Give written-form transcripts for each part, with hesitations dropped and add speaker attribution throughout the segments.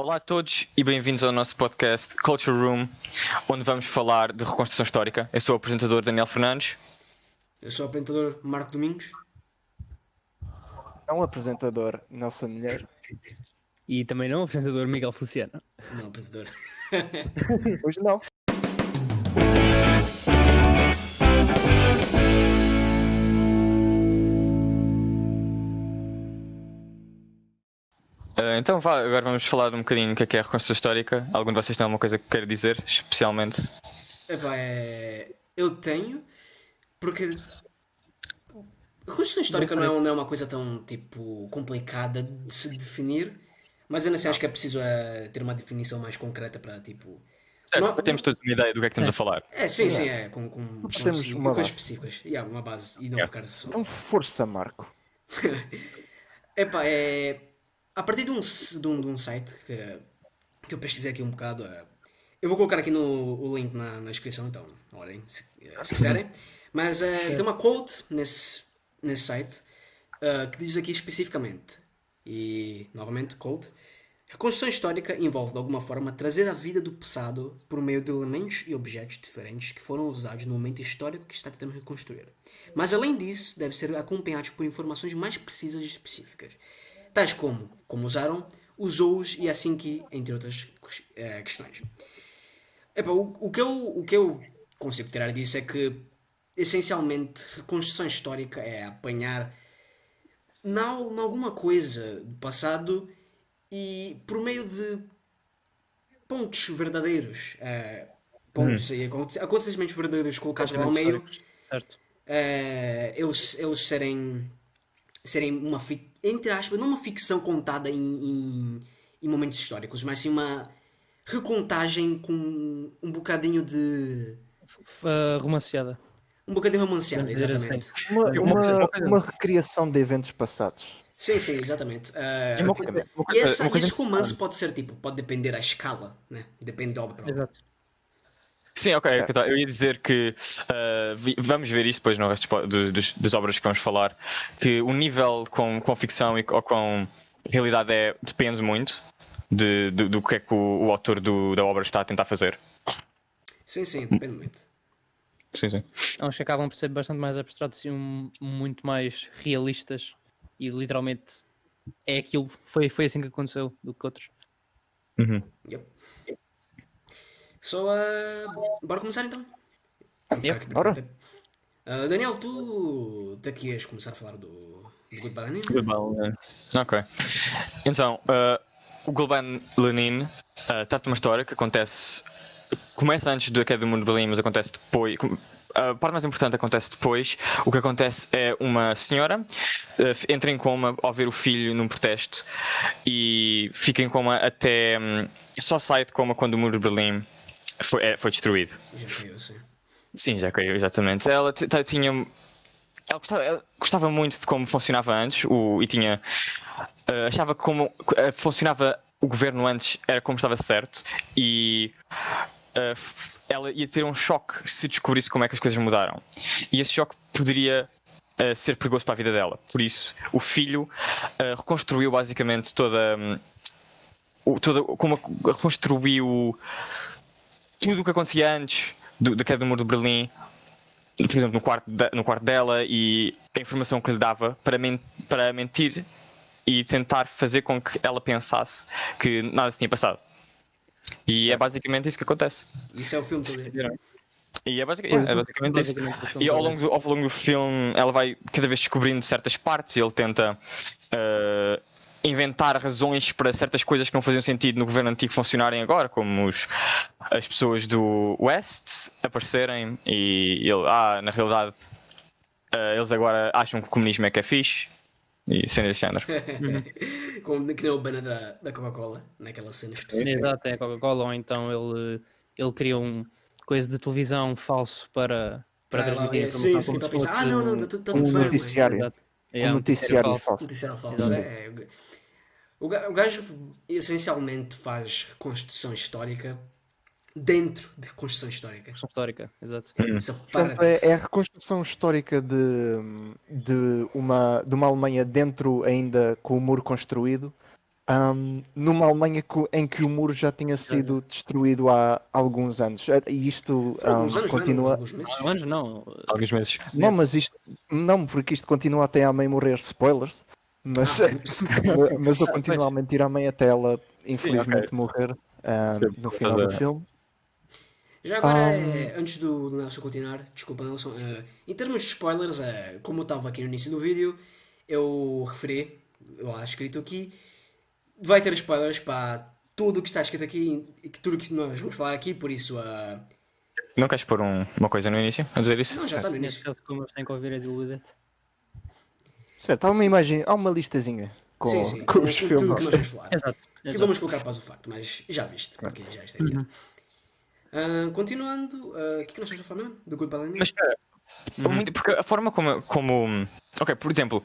Speaker 1: Olá a todos e bem-vindos ao nosso podcast Culture Room, onde vamos falar de reconstrução histórica. Eu sou o apresentador Daniel Fernandes.
Speaker 2: Eu sou o apresentador Marco Domingos.
Speaker 3: É um apresentador Nelson Mulher.
Speaker 4: E também não o apresentador Miguel Feliciano.
Speaker 2: Não, apresentador.
Speaker 3: Hoje não.
Speaker 1: Então agora vamos falar um bocadinho do que é a reconstrução histórica. Algum de vocês tem alguma coisa que queira dizer, especialmente?
Speaker 2: Eu tenho, porque a reconstrução histórica não é uma coisa tão, complicada de se definir, mas eu não sei, acho que é preciso ter uma definição mais concreta para,
Speaker 1: Temos todos uma ideia do que é que estamos a falar.
Speaker 2: Sim, com
Speaker 3: temos uma
Speaker 2: coisas
Speaker 3: base.
Speaker 2: específicas. Uma base e não ficar só.
Speaker 3: Então força, Marco.
Speaker 2: A partir de um site que eu pesquisei aqui um bocado, eu vou colocar aqui o link na descrição, então, olhem, se quiserem. Mas tem uma quote nesse site que diz aqui especificamente, e novamente, quote: reconstrução histórica envolve, de alguma forma, trazer a vida do passado por meio de elementos e objetos diferentes que foram usados no momento histórico que está tentando reconstruir. Mas, além disso, deve ser acompanhado por informações mais precisas e específicas, tais como usaram, usou-os e assim que, entre outras questões. O que eu consigo tirar disso é que, essencialmente, reconstrução histórica é apanhar alguma coisa do passado e, por meio de pontos verdadeiros, acontecimentos verdadeiros colocados lá ao meio,
Speaker 4: Certo.
Speaker 2: eles serem uma, entre aspas, não uma ficção contada em momentos históricos, mas sim uma recontagem com um bocadinho de...
Speaker 4: Romanceada.
Speaker 2: Um bocadinho romanceada,
Speaker 4: Vamos dizer
Speaker 2: exatamente.
Speaker 3: Uma recriação de eventos passados.
Speaker 2: Sim, exatamente.
Speaker 1: E
Speaker 2: Esse romance pode ser, pode depender da escala, né? Depende da obra.
Speaker 4: Exato.
Speaker 1: Sim, ok.
Speaker 3: Certo.
Speaker 1: Eu ia dizer que vamos ver isso depois no resto das obras que vamos falar, que o nível com ficção ou com realidade depende muito do que é que o autor da obra está a tentar fazer.
Speaker 2: Sim, depende muito.
Speaker 1: Sim.
Speaker 4: Uns que acabam por ser bastante mais abstratos e muito mais realistas. E literalmente é aquilo, foi assim que aconteceu do que outros.
Speaker 1: Uhum.
Speaker 2: Yep. Bora começar então?
Speaker 4: Yep.
Speaker 3: Bora.
Speaker 2: Daniel, tu aqui ias começar a falar do Goodbye Lenin?
Speaker 1: Ok. Então, o Goodbye Lenin trata de uma história que começa antes da queda do muro de Berlim, mas acontece depois. A parte mais importante acontece depois. O que acontece é uma senhora entra em coma ao ver o filho num protesto e fica em coma até... só sai de coma quando o muro de Berlim foi destruído.
Speaker 2: Já caiu, sim.
Speaker 1: Sim, já caiu, exatamente. Ela gostava muito de como funcionava antes e tinha... achava que como funcionava o governo antes era como estava certo e... ela ia ter um choque se descobrisse como é que as coisas mudaram. E esse choque poderia ser perigoso para a vida dela. Por isso, o filho reconstruiu basicamente reconstruiu tudo o que acontecia antes da queda do muro de Berlim, por exemplo, no quarto dela, e a informação que lhe dava para mentir e tentar fazer com que ela pensasse que nada se tinha passado. E
Speaker 3: Certo.
Speaker 1: é basicamente isso que acontece.
Speaker 2: Isso é o filme todo.
Speaker 1: E é basicamente isso. E ao longo do filme ela vai cada vez descobrindo certas partes e ele tenta inventar razões para certas coisas que não faziam sentido no governo antigo funcionarem agora, como as pessoas do West aparecerem e ele, na realidade eles agora acham que o comunismo é que é fixe e cenas desse género.
Speaker 2: Como que nem o banner da Coca-Cola, naquela cena específica.
Speaker 4: Exato, é a Coca-Cola, ou então ele cria coisa de televisão falso para transmitir informação
Speaker 2: Sim,
Speaker 4: como
Speaker 2: para
Speaker 4: se
Speaker 2: pensar,
Speaker 4: fosse
Speaker 2: não, está tudo
Speaker 3: um
Speaker 2: bem.
Speaker 3: noticiário.
Speaker 4: Exato.
Speaker 3: Um noticiário falso.
Speaker 2: Noticiário falso. O gajo essencialmente faz reconstrução histórica dentro de reconstrução histórica.
Speaker 4: Histórica, exato.
Speaker 2: Essa
Speaker 3: Portanto,
Speaker 2: paradoxo.
Speaker 3: é a reconstrução histórica de uma Alemanha dentro ainda com o muro construído, numa Alemanha em que o muro já tinha sido destruído há alguns anos. E isto
Speaker 2: Foi alguns anos,
Speaker 3: continua.
Speaker 2: alguns meses.
Speaker 4: Há anos não.
Speaker 1: Alguns meses.
Speaker 3: Não, mas isto. Não, porque isto continua até a mãe morrer. Spoilers. Mas, mas eu continuo a mentir à mãe até ela, infelizmente, morrer no final do filme.
Speaker 2: Já agora, antes do Nelson continuar, desculpa Nelson, em termos de spoilers, como eu estava aqui no início do vídeo, eu referi, lá escrito aqui, vai ter spoilers para tudo o que está escrito aqui e tudo o que nós vamos falar aqui, por isso...
Speaker 1: Não queres pôr uma coisa no início a dizer isso?
Speaker 2: Não, já está no
Speaker 4: Neste
Speaker 2: início.
Speaker 4: caso, como eles têm que ouvir a Deal With It.
Speaker 3: Certo, há uma imagem, há uma listazinha com,
Speaker 2: Sim,
Speaker 3: com os
Speaker 2: tudo o que
Speaker 3: filmes.
Speaker 2: nós vamos falar.
Speaker 4: Exato.
Speaker 2: Que vamos colocar para o facto, mas já viste, porque já está aí. Continuando, o que é que nós estamos a falar mesmo? Do Goodbye Lenin?
Speaker 1: Mas espera, porque a forma como. Ok, por exemplo,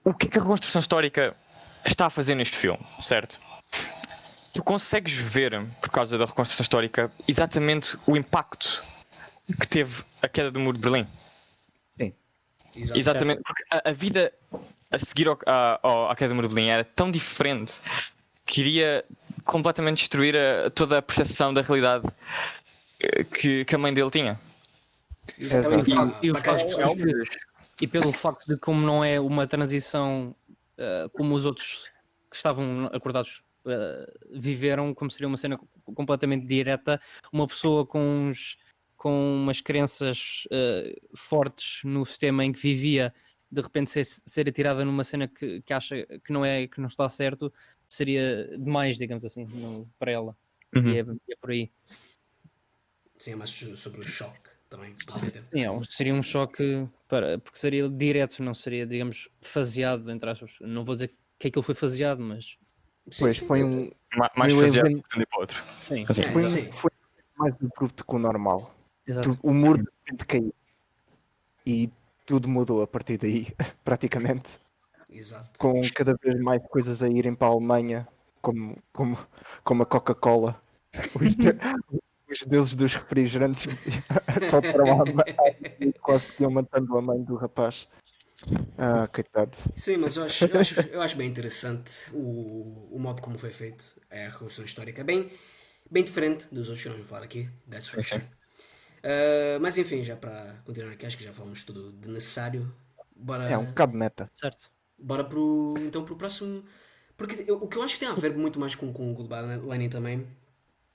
Speaker 1: o que é que a reconstrução histórica está a fazer neste filme, certo? Tu consegues ver, por causa da reconstrução histórica, exatamente o impacto que teve a queda do Muro de Berlim.
Speaker 3: Sim.
Speaker 1: Exatamente, porque a vida a seguir à queda do Muro de Berlim era tão diferente que iria completamente destruir toda a percepção da realidade que a mãe dele tinha.
Speaker 2: Exatamente.
Speaker 4: E o
Speaker 2: Para aquelas
Speaker 4: facto
Speaker 2: pessoas.
Speaker 4: e pelo facto de como não é uma transição como os outros que estavam acordados viveram, como seria uma cena completamente direta, uma pessoa com umas crenças fortes no sistema em que vivia, de repente ser atirada numa cena que acha que não está certo, seria demais, digamos assim, para ela. E é por aí.
Speaker 2: Sim, é mais sobre o choque também. Poderia ter.
Speaker 4: Seria um choque, porque seria direto, não seria, digamos, faseado, entre aspas. Não vou dizer que aquilo foi faseado, mas...
Speaker 3: Pois foi um.
Speaker 1: Mais
Speaker 3: um
Speaker 1: faseado
Speaker 3: evento-
Speaker 1: de um dia para o outro.
Speaker 4: Sim,
Speaker 1: Assim.
Speaker 3: Foi mais abrupto que o normal.
Speaker 4: exato.
Speaker 3: O muro de repente caiu. E tudo mudou a partir daí, praticamente.
Speaker 2: Exato.
Speaker 3: Com cada vez mais coisas a irem para a Alemanha, como a Coca-Cola. Os deuses dos refrigerantes só para lá e quase que iam matando a mãe do rapaz. Coitado.
Speaker 2: Sim, mas eu acho bem interessante o modo como foi feito. A reconstrução histórica é bem diferente dos outros que nós vamos falar aqui. That's for sure. Mas enfim, já para continuar aqui, acho que já falamos tudo de necessário. Bora,
Speaker 3: É um bocado meta.
Speaker 4: Certo.
Speaker 2: bora então pro próximo. Porque o que eu acho que tem a ver muito mais com o Goodbye Lenin também,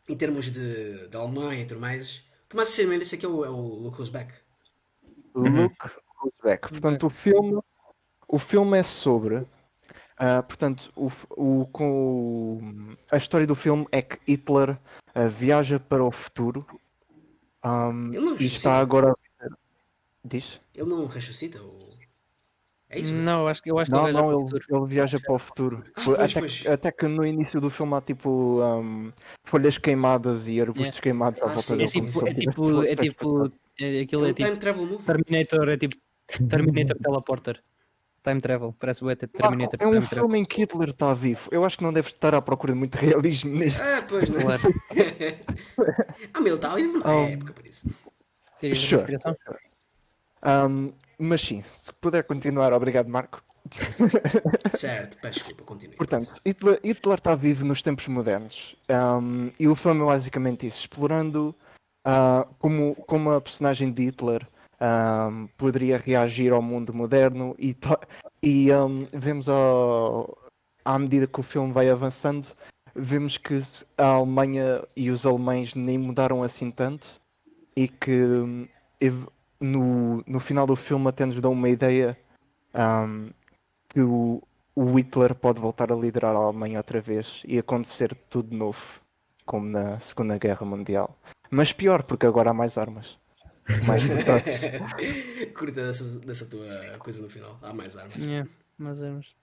Speaker 2: em termos de Alemanha e tudo mais. Por mais sinceramente, esse aqui é o Look Who's Back.
Speaker 3: Look Who's Back. Portanto, o filme é sobre. Portanto, a história do filme é que Hitler viaja para o futuro
Speaker 2: Ele não
Speaker 3: e
Speaker 2: ressuscita.
Speaker 3: está agora. Diz?
Speaker 2: Ele não ressuscita? É isso?
Speaker 4: Não, eu acho que
Speaker 3: Não,
Speaker 4: ele viaja para o
Speaker 3: não,
Speaker 4: futuro.
Speaker 3: ele viaja para o futuro.
Speaker 2: Pois.
Speaker 3: Até que no início do filme há tipo folhas queimadas e arbustos queimados à volta
Speaker 2: sim,
Speaker 3: dele.
Speaker 2: sim,
Speaker 3: como se ele tivesse
Speaker 4: aquilo é
Speaker 2: um
Speaker 4: tipo
Speaker 2: time travel movie.
Speaker 4: Terminator, é tipo Terminator Teleporter. Time Travel, parece o Terminator.
Speaker 3: É um
Speaker 4: Time Travel.
Speaker 3: filme em que Hitler está vivo. Eu acho que não deve estar à procura de muito realismo neste.
Speaker 2: Pois não.
Speaker 4: Claro.
Speaker 2: Mas ele estava vivo na época, por isso.
Speaker 4: Teorias da
Speaker 3: Sure.
Speaker 4: conspiração?
Speaker 3: Mas sim, se puder continuar, obrigado, Marco.
Speaker 2: Certo, peço desculpa, continue.
Speaker 3: Portanto, Hitler está vivo nos tempos modernos. E o filme é basicamente isso, explorando como a personagem de Hitler poderia reagir ao mundo moderno e vemos à medida que o filme vai avançando, vemos que a Alemanha e os alemães nem mudaram assim tanto e que no final do filme até nos dão uma ideia que o Hitler pode voltar a liderar a Alemanha outra vez e acontecer tudo de novo, como na Segunda Guerra Mundial. Mas pior, porque agora há mais armas. Mais portáteis.
Speaker 2: Curta dessa tua coisa no final. Há mais armas.
Speaker 4: Mais ou menos.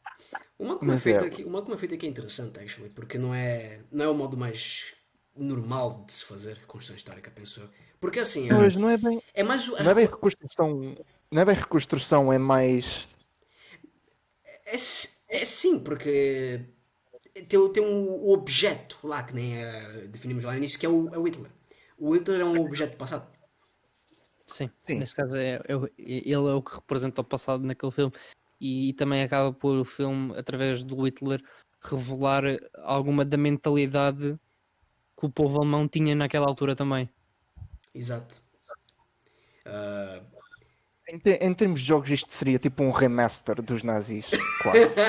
Speaker 2: O modo como é feito aqui é interessante, actually, porque não é o modo mais normal de se fazer construção histórica, penso eu. Porque assim,
Speaker 3: Mas não é bem.
Speaker 2: é mais
Speaker 3: Não é bem reconstrução. Não é bem reconstrução, é mais.
Speaker 2: É sim, porque tem um objeto lá, que nem definimos lá no início, que é o Hitler. O Hitler é um objeto do passado.
Speaker 4: Sim, neste caso ele é o que representa o passado naquele filme e também acaba por o filme, através do Hitler, revelar alguma da mentalidade que o povo alemão tinha naquela altura também.
Speaker 2: Exato. Ah,
Speaker 3: Em termos de jogos, isto seria tipo um remaster dos nazis, quase.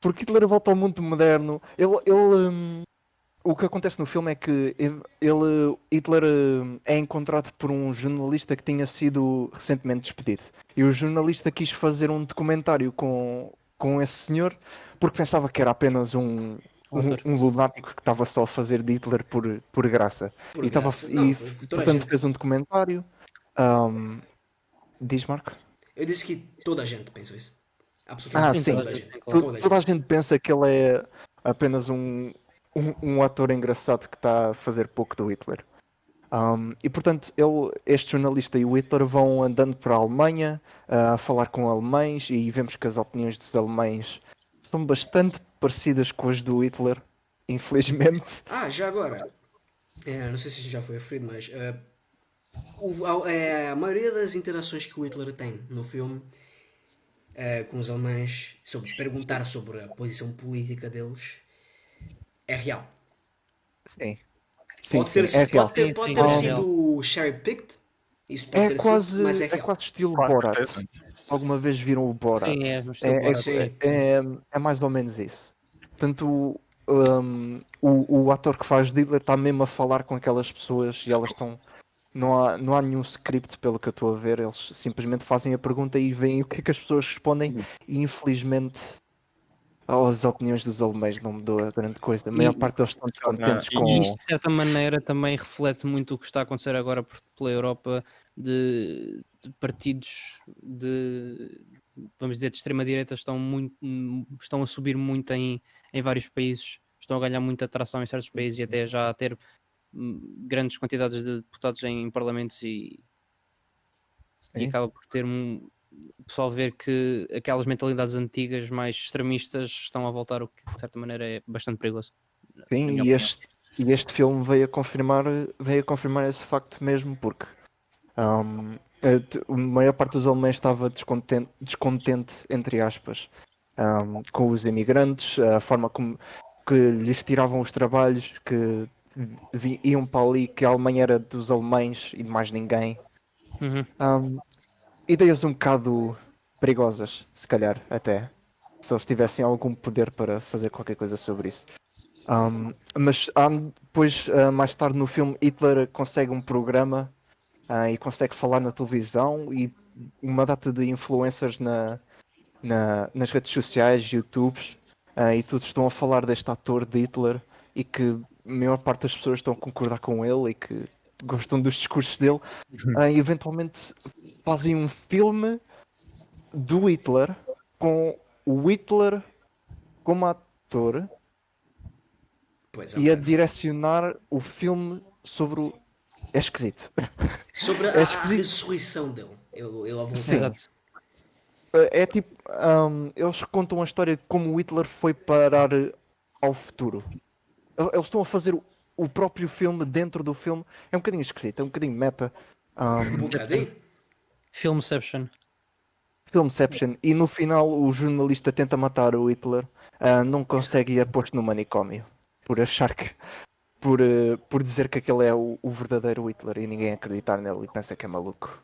Speaker 3: Porque Hitler volta ao mundo moderno. O que acontece no filme é que Hitler é encontrado por um jornalista que tinha sido recentemente despedido. E o jornalista quis fazer um documentário com esse senhor porque pensava que era apenas um lunático que estava só a fazer de Hitler por graça.
Speaker 2: por
Speaker 3: E,
Speaker 2: graça. Não, foi toda a
Speaker 3: portanto,
Speaker 2: gente.
Speaker 3: fez um documentário. Diz, Marco?
Speaker 2: Eu disse que toda a gente pensou isso. Absolutamente
Speaker 3: Sim.
Speaker 2: toda a gente.
Speaker 3: Toda a gente pensa que ele é apenas um ator engraçado que está a fazer pouco do Hitler. E portanto, este jornalista e o Hitler vão andando para a Alemanha a falar com alemães e vemos que as opiniões dos alemães são bastante parecidas com as do Hitler, infelizmente.
Speaker 2: Já agora, não sei se já foi referido, mas a maioria das interações que o Hitler tem no filme com os alemães, sobre perguntar sobre a posição política deles, é real.
Speaker 3: Sim.
Speaker 2: Pode ter,
Speaker 3: é real.
Speaker 2: pode ter sido cherry-picked, isso pode ter sido, mas é
Speaker 3: É
Speaker 2: real.
Speaker 3: quase estilo
Speaker 1: Com
Speaker 3: Borat.
Speaker 1: certeza.
Speaker 3: Alguma vez viram o Borat?
Speaker 4: Sim, no estilo Borat.
Speaker 2: Sim.
Speaker 3: É mais ou menos isso. Portanto, o ator que faz de Hitler está mesmo a falar com aquelas pessoas e elas estão. Não há nenhum script, pelo que eu estou a ver. Eles simplesmente fazem a pergunta e veem o que é que as pessoas respondem. E infelizmente, as opiniões dos alemães não mudou a grande coisa. A maior parte deles estão descontentes com.
Speaker 4: E isto, de certa maneira, também reflete muito o que está a acontecer agora pela Europa de partidos vamos dizer, de extrema-direita estão a subir muito em vários países, estão a ganhar muita atração em certos países e até já a ter grandes quantidades de deputados em parlamentos e acaba por ter o pessoal ver que aquelas mentalidades antigas mais extremistas estão a voltar, o que de certa maneira é bastante perigoso.
Speaker 3: Sim, e este filme veio a confirmar esse facto mesmo, porque a maior parte dos alemães estava descontente, entre aspas, com os imigrantes, a forma como que lhes tiravam os trabalhos, que iam para ali, que a Alemanha era dos alemães e de mais ninguém. Ideias um bocado perigosas, se calhar, até, se eles tivessem algum poder para fazer qualquer coisa sobre isso. Mas depois, mais tarde no filme, Hitler consegue um programa e consegue falar na televisão e uma data de influencers nas redes sociais, YouTube, e todos estão a falar deste ator de Hitler e que a maior parte das pessoas estão a concordar com ele e que gostam dos discursos dele. E eventualmente fazem um filme do Hitler com o Hitler como ator e a direcionar o filme sobre o. É esquisito.
Speaker 2: Sobre a ressurreição dele. Ele a voltar.
Speaker 3: Sim. É tipo, eles contam a história de como o Hitler foi parar ao futuro. Eles estão a fazer o próprio filme dentro do filme. É um bocadinho esquisito, é um bocadinho meta.
Speaker 2: Um bocadinho.
Speaker 4: Filmception.
Speaker 3: E no final o jornalista tenta matar o Hitler, não consegue e é posto no manicômio por achar que por dizer que aquele é o verdadeiro Hitler e ninguém acreditar nele e pensam que é maluco.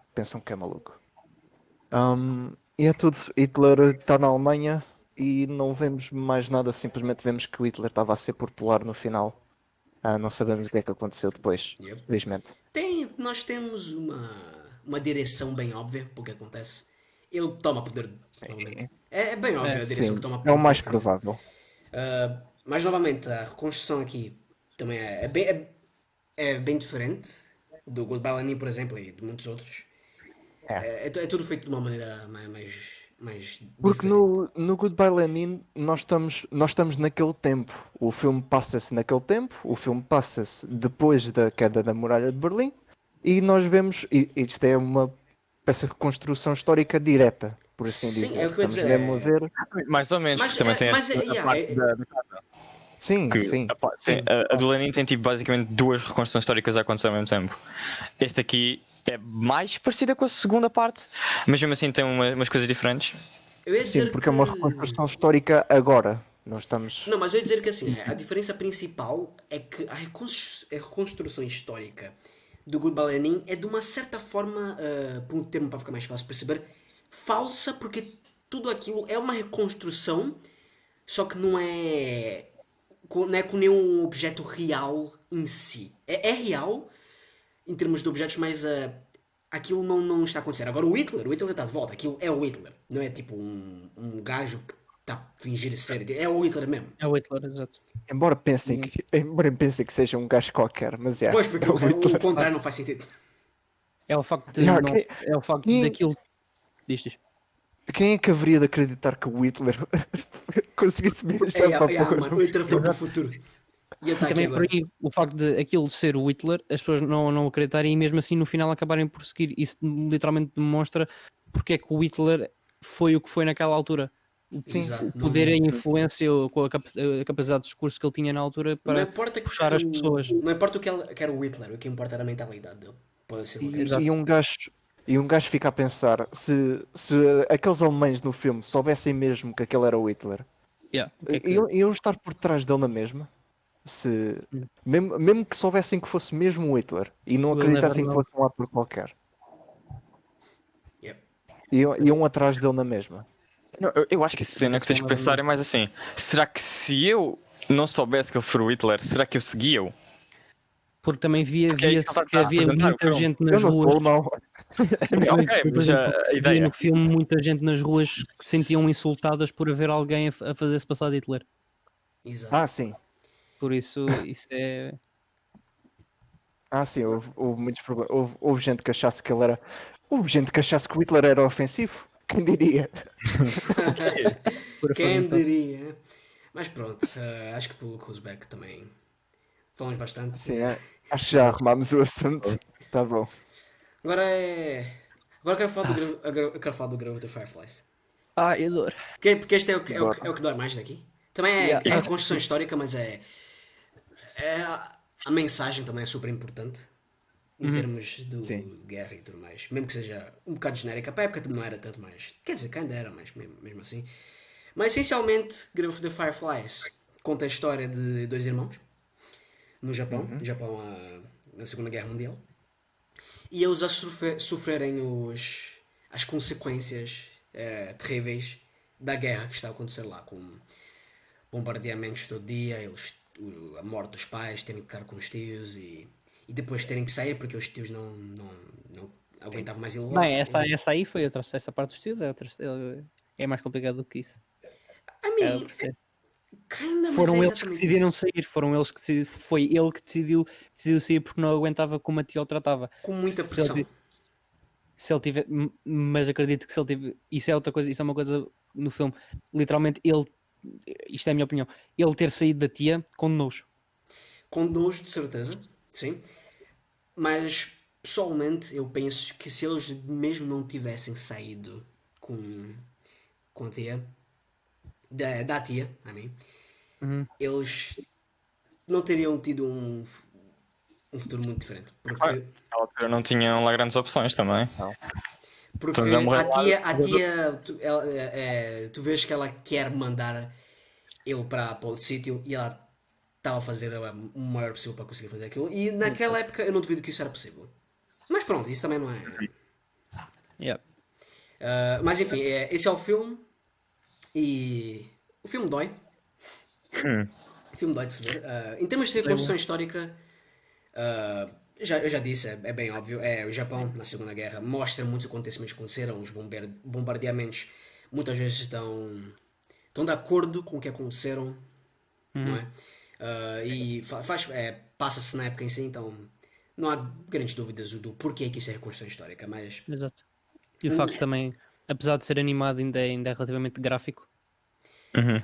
Speaker 3: E é tudo. Hitler está na Alemanha e não vemos mais nada, simplesmente vemos que o Hitler estava a ser popular no final. Não sabemos o que é que aconteceu depois, felizmente.
Speaker 2: Nós temos uma direção bem óbvia para o que acontece. Ele toma poder. É bem óbvio a direção que toma poder.
Speaker 3: É o mais provável.
Speaker 2: Mas novamente, a reconstrução aqui também é bem diferente do Goodbye Lenin, por exemplo, e de muitos outros. É tudo feito de uma maneira mais
Speaker 3: porque
Speaker 2: diferente.
Speaker 3: no Goodbye Lenin nós estamos naquele tempo. O filme passa-se naquele tempo, o filme passa-se depois da queda da muralha de Berlim e nós vemos, isto é uma peça de construção histórica direta, por assim dizer.
Speaker 2: Sim, é o que eu ia dizer.
Speaker 3: Mesmo a ver.
Speaker 1: Mais ou menos, porque também tem a parte da casa.
Speaker 3: Sim.
Speaker 1: A do Lenin tem tipo basicamente duas reconstruções históricas a acontecer ao mesmo tempo. Este aqui é mais parecida com a segunda parte, mas mesmo assim tem umas coisas diferentes.
Speaker 2: Eu ia
Speaker 3: Sim,
Speaker 2: dizer
Speaker 3: porque é uma
Speaker 2: que...
Speaker 3: reconstrução histórica agora. Nós estamos.
Speaker 2: Não, mas eu ia dizer que assim, a diferença principal é que a reconstrução histórica do Goodbye Lenin é de uma certa forma, por um termo para ficar mais fácil de perceber, falsa, porque tudo aquilo é uma reconstrução, só que não é com nenhum objeto real em si. É real em termos de objetos, mas aquilo não está acontecendo. Agora o Hitler está de volta, aquilo é o Hitler, não é tipo um gajo que está a fingir sério, é o Hitler mesmo.
Speaker 4: É o Hitler, exato.
Speaker 3: Embora pensem que seja um gajo qualquer, mas é.
Speaker 2: Pois, porque
Speaker 3: é o
Speaker 2: o
Speaker 3: Hitler.
Speaker 2: contrário não faz sentido.
Speaker 4: É o facto de
Speaker 3: Yeah,
Speaker 4: não, é o facto daquilo. Diz.
Speaker 3: Quem é que haveria de acreditar que o Hitler conseguisse viajar para a porra
Speaker 2: Mano, o Hitler foi para o futuro. E está aqui
Speaker 4: Também é por
Speaker 2: agora.
Speaker 4: aí o facto de aquilo ser o Hitler, as pessoas não acreditarem e mesmo assim no final acabarem por seguir. Isso literalmente demonstra porque é que o Hitler foi o que foi naquela altura.
Speaker 2: Exato.
Speaker 4: O poder e a influência, com a capacidade de discurso que ele tinha na altura
Speaker 2: Não
Speaker 4: para
Speaker 2: importa que
Speaker 4: puxar as pessoas.
Speaker 2: Não importa o que era o Hitler, o que importa era a mentalidade dele. Pode ser qualquer coisa.
Speaker 3: E um gajo fica a pensar se aqueles alemães no filme soubessem mesmo que aquele era o Hitler,
Speaker 4: Yeah, o que é que-
Speaker 3: iam estar por trás dele na mesma. Mesmo que soubessem que fosse mesmo o Hitler e não
Speaker 4: We'll
Speaker 3: acreditassem que
Speaker 4: never
Speaker 3: fosse um ator qualquer,
Speaker 2: Yep.
Speaker 3: iam atrás dele na mesma.
Speaker 1: Não, eu acho que a cena que tens que pensar é mais assim: será que se eu não soubesse que ele foi o Hitler, será que eu seguia-o?
Speaker 4: Porque também
Speaker 1: Porque é isso
Speaker 4: via-se
Speaker 1: que
Speaker 4: que
Speaker 1: está a
Speaker 4: havia
Speaker 1: apresentar o
Speaker 4: muita
Speaker 1: filme.
Speaker 4: gente
Speaker 3: Eu
Speaker 4: nas
Speaker 3: não
Speaker 4: ruas.
Speaker 3: estou mal.
Speaker 1: Ok, mas a
Speaker 4: Se via
Speaker 1: ideia.
Speaker 4: no filme muita gente nas ruas que se sentiam insultadas por haver alguém a fazer-se passar de Hitler.
Speaker 2: Exato.
Speaker 3: Ah, sim.
Speaker 4: Por isso é.
Speaker 3: Houve muitos problemas. Houve gente que achasse que ele era. Houve gente que achasse que o Hitler era ofensivo. Quem diria?
Speaker 2: Quem diria? Mas pronto, acho que pelo Rosberg também falamos bastante.
Speaker 3: Sim, acho que já arrumámos o assunto. Tá bom.
Speaker 2: Agora Agora quero falar do Grave of the Fireflies.
Speaker 4: Eu adoro.
Speaker 2: Porque este é o que dói mais daqui. Também é a construção histórica, mas a mensagem também é super importante em termos de guerra e tudo mais. Mesmo que seja um bocado genérica, para a época não era tanto mais. Quer dizer, que ainda era, mas mesmo assim. Mas essencialmente, Grave of the Fireflies conta a história de dois irmãos no Japão, na Segunda Guerra Mundial, e eles a sofrerem as consequências terríveis da guerra que está a acontecer lá, com bombardeamentos todo dia, a morte dos pais, terem que ficar com os tios e depois terem que sair porque os tios não aguentavam mais ir lá.
Speaker 4: Bem, essa aí foi outra. Essa parte dos tios é mais complicado do que isso. Foram eles que decidiram sair, foi ele que decidiu sair porque não aguentava como a tia o tratava.
Speaker 2: Com muita pressão.
Speaker 4: Se ele tiver, mas acredito que se ele tiver, isso é outra coisa, isso é uma coisa no filme, literalmente isto é a minha opinião, ele ter saído da tia condenou-os.
Speaker 2: Condenou-os, de certeza, sim, mas pessoalmente eu penso que se eles mesmo não tivessem saído com a tia, da tia, a mim, eles não teriam tido um futuro muito diferente, porque
Speaker 1: Na altura não tinham lá grandes opções também.
Speaker 2: Porque a tia tu vês que ela quer mandar ele para outro sítio e ela estava a fazer o maior possível para conseguir fazer aquilo. E naquela época eu não duvido que isso era possível. Mas pronto, isso também não é. Mas enfim, esse é o filme. E o filme dói. O filme dói de se ver. Em termos de reconstrução histórica, eu já disse, é bem óbvio, o Japão na Segunda Guerra mostra muitos acontecimentos que aconteceram, os bombardeamentos muitas vezes estão de acordo com o que aconteceram, não é? E passa-se na época em si, então não há grandes dúvidas do porquê que isso é reconstrução histórica, mas...
Speaker 4: Exato. E o facto também, apesar de ser animado, ainda é relativamente gráfico.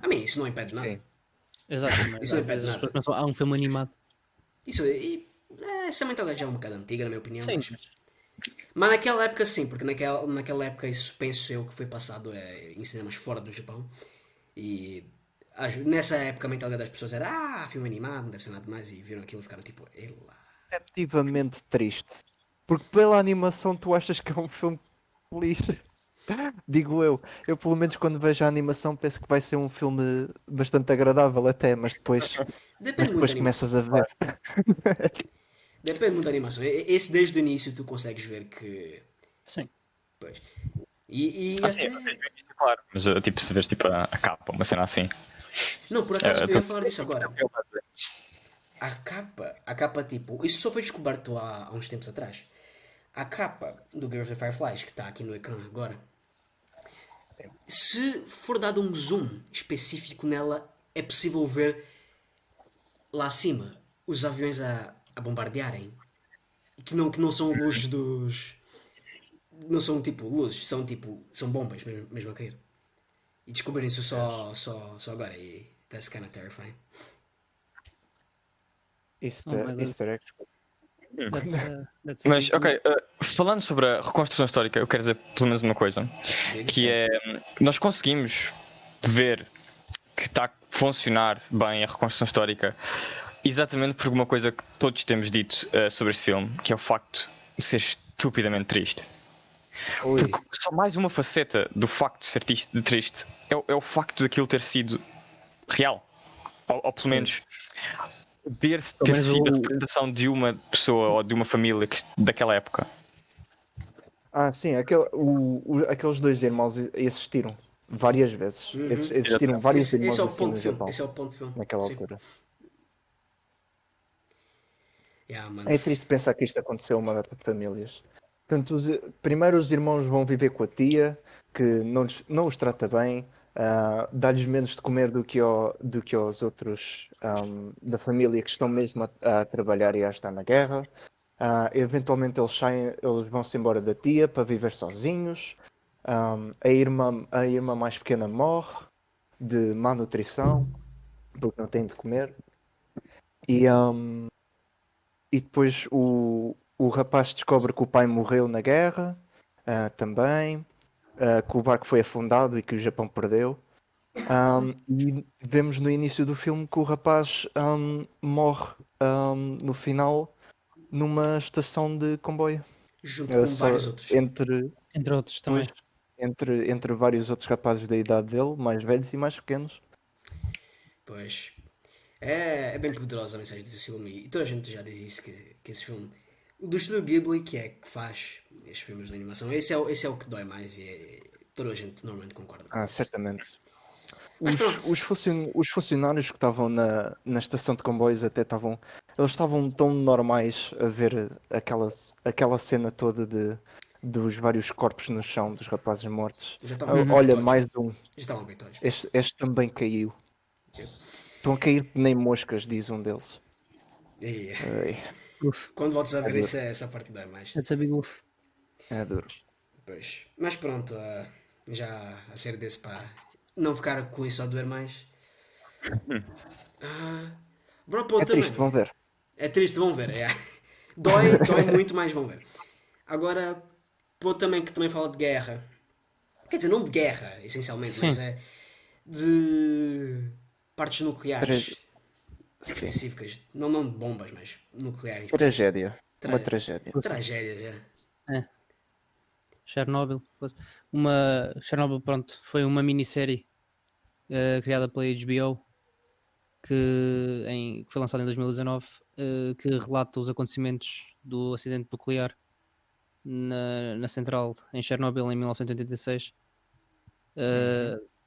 Speaker 2: A mim, isso não impede nada.
Speaker 3: Sim.
Speaker 4: Exato.
Speaker 2: Isso não impede
Speaker 4: As
Speaker 2: nada.
Speaker 4: pessoas pensam, há um filme animado.
Speaker 2: Essa mentalidade já é um bocado antiga, na minha opinião.
Speaker 4: Sim,
Speaker 2: Mas naquela época sim, porque naquela época isso penso eu que foi passado em cinemas fora do Japão. E nessa época a mentalidade das pessoas era filme animado, não deve ser nada mais. E viram aquilo e ficaram tipo, lá.
Speaker 3: Deceptivamente triste. Porque pela animação tu achas que é um filme lixo. Digo eu. Eu, pelo menos, quando vejo a animação, penso que vai ser um filme bastante agradável até, mas depois,
Speaker 2: Depende muito da animação.
Speaker 3: começas a ver.
Speaker 2: Depende muito da animação. Esse desde o início tu consegues ver que.
Speaker 4: Sim.
Speaker 2: Pois. E
Speaker 1: Assim,
Speaker 2: até.
Speaker 1: claro. Mas tipo, se vês tipo a capa, uma cena assim.
Speaker 2: Não, por acaso eu ia
Speaker 1: tanto-
Speaker 2: falar disso agora. A capa tipo. Isso só foi descoberto há uns tempos atrás. A capa do Girls with Fireflies, que está aqui no ecrã agora. Se for dado um zoom específico nela, é possível ver lá acima os aviões a bombardearem. Que não são luzes dos. Não são tipo luzes, são tipo. São bombas mesmo a cair. E descobrirem isso só agora. E that's kinda terrifying.
Speaker 4: Oh my God.
Speaker 3: Easter eggs.
Speaker 4: That's a
Speaker 1: Mas,
Speaker 4: big
Speaker 1: ok, falando sobre a reconstrução histórica, eu quero dizer pelo menos uma coisa. Que é, nós conseguimos ver que está a funcionar bem a reconstrução histórica exatamente por uma coisa que todos temos dito sobre este filme, que é o facto de ser estupidamente triste.
Speaker 3: Ui.
Speaker 1: Porque só mais uma faceta do facto de ser triste é o facto daquilo ter sido real. Ou pelo menos ter
Speaker 4: menos
Speaker 1: sido a
Speaker 4: o-
Speaker 1: representação de uma pessoa ou de uma família daquela época.
Speaker 3: Ah, sim, aqueles dois irmãos existiram várias vezes. Existiram vários irmãos
Speaker 2: Esse é o
Speaker 3: assim
Speaker 2: ponto
Speaker 3: no
Speaker 2: de filme.
Speaker 3: Japão,
Speaker 2: Esse é o ponto de filme.
Speaker 3: naquela
Speaker 2: Sim.
Speaker 3: altura.
Speaker 2: Yeah, mano.
Speaker 3: É triste pensar que isto aconteceu a uma data de famílias. Portanto, primeiro os irmãos vão viver com a tia, que não os trata bem, dá-lhes menos de comer do que aos outros da família que estão mesmo a trabalhar e a estar na guerra. Eventualmente eles vão-se embora da tia para viver sozinhos. A irmã mais pequena morre de má nutrição, porque não tem de comer. E depois o rapaz descobre que o pai morreu na guerra, também, que o barco foi afundado e que o Japão perdeu. E vemos no início do filme que o rapaz morre no final numa estação de comboio.
Speaker 2: Junto com
Speaker 3: Só
Speaker 2: vários outros.
Speaker 3: entre,
Speaker 4: Entre outros também.
Speaker 3: pois, entre vários outros rapazes da idade dele, mais velhos e mais pequenos.
Speaker 2: Pois. É bem poderosa a mensagem desse filme. E toda a gente já diz isso, que esse filme. O do estúdio Ghibli, que é que faz estes filmes de animação, esse é o que dói mais e toda a gente normalmente concorda com isso.
Speaker 3: Certamente.
Speaker 2: Mas pronto.
Speaker 3: Os funcionários que estavam na estação de comboios até eles estavam tão normais a ver aquela cena toda dos vários corpos no chão, dos rapazes mortos.
Speaker 2: Já estavam bem
Speaker 3: Olha,
Speaker 2: todos.
Speaker 3: mais um.
Speaker 2: Já estavam bem todos.
Speaker 3: Este também caiu. Estão a cair que nem moscas, diz um deles.
Speaker 2: E,
Speaker 3: Ai,
Speaker 4: Uf.
Speaker 2: quando voltas a ver
Speaker 3: duro.
Speaker 2: isso, essa parte dói mais.
Speaker 4: That's a big oof.
Speaker 3: é duro.
Speaker 2: Pois. Mas pronto, já a ser desse para não ficar com isso a doer mais. Bro, pô,
Speaker 3: É
Speaker 2: também.
Speaker 3: triste, vão ver.
Speaker 2: É triste, vão ver. É. Dói muito, mas vão ver. Agora, pô, também que também fala de guerra. Quer dizer, não de guerra, essencialmente,
Speaker 4: Sim.
Speaker 2: mas é de partes nucleares
Speaker 3: Sim.
Speaker 2: específicas. Não de bombas, mas nucleares.
Speaker 3: Tragédia.
Speaker 2: Tra-
Speaker 3: Uma tragédia.
Speaker 2: Tragédia já.
Speaker 4: Chernobyl. Chernobyl, pronto, foi uma minissérie criada pela HBO que foi lançada em 2019 que relata os acontecimentos do acidente nuclear na central em Chernobyl em 1986.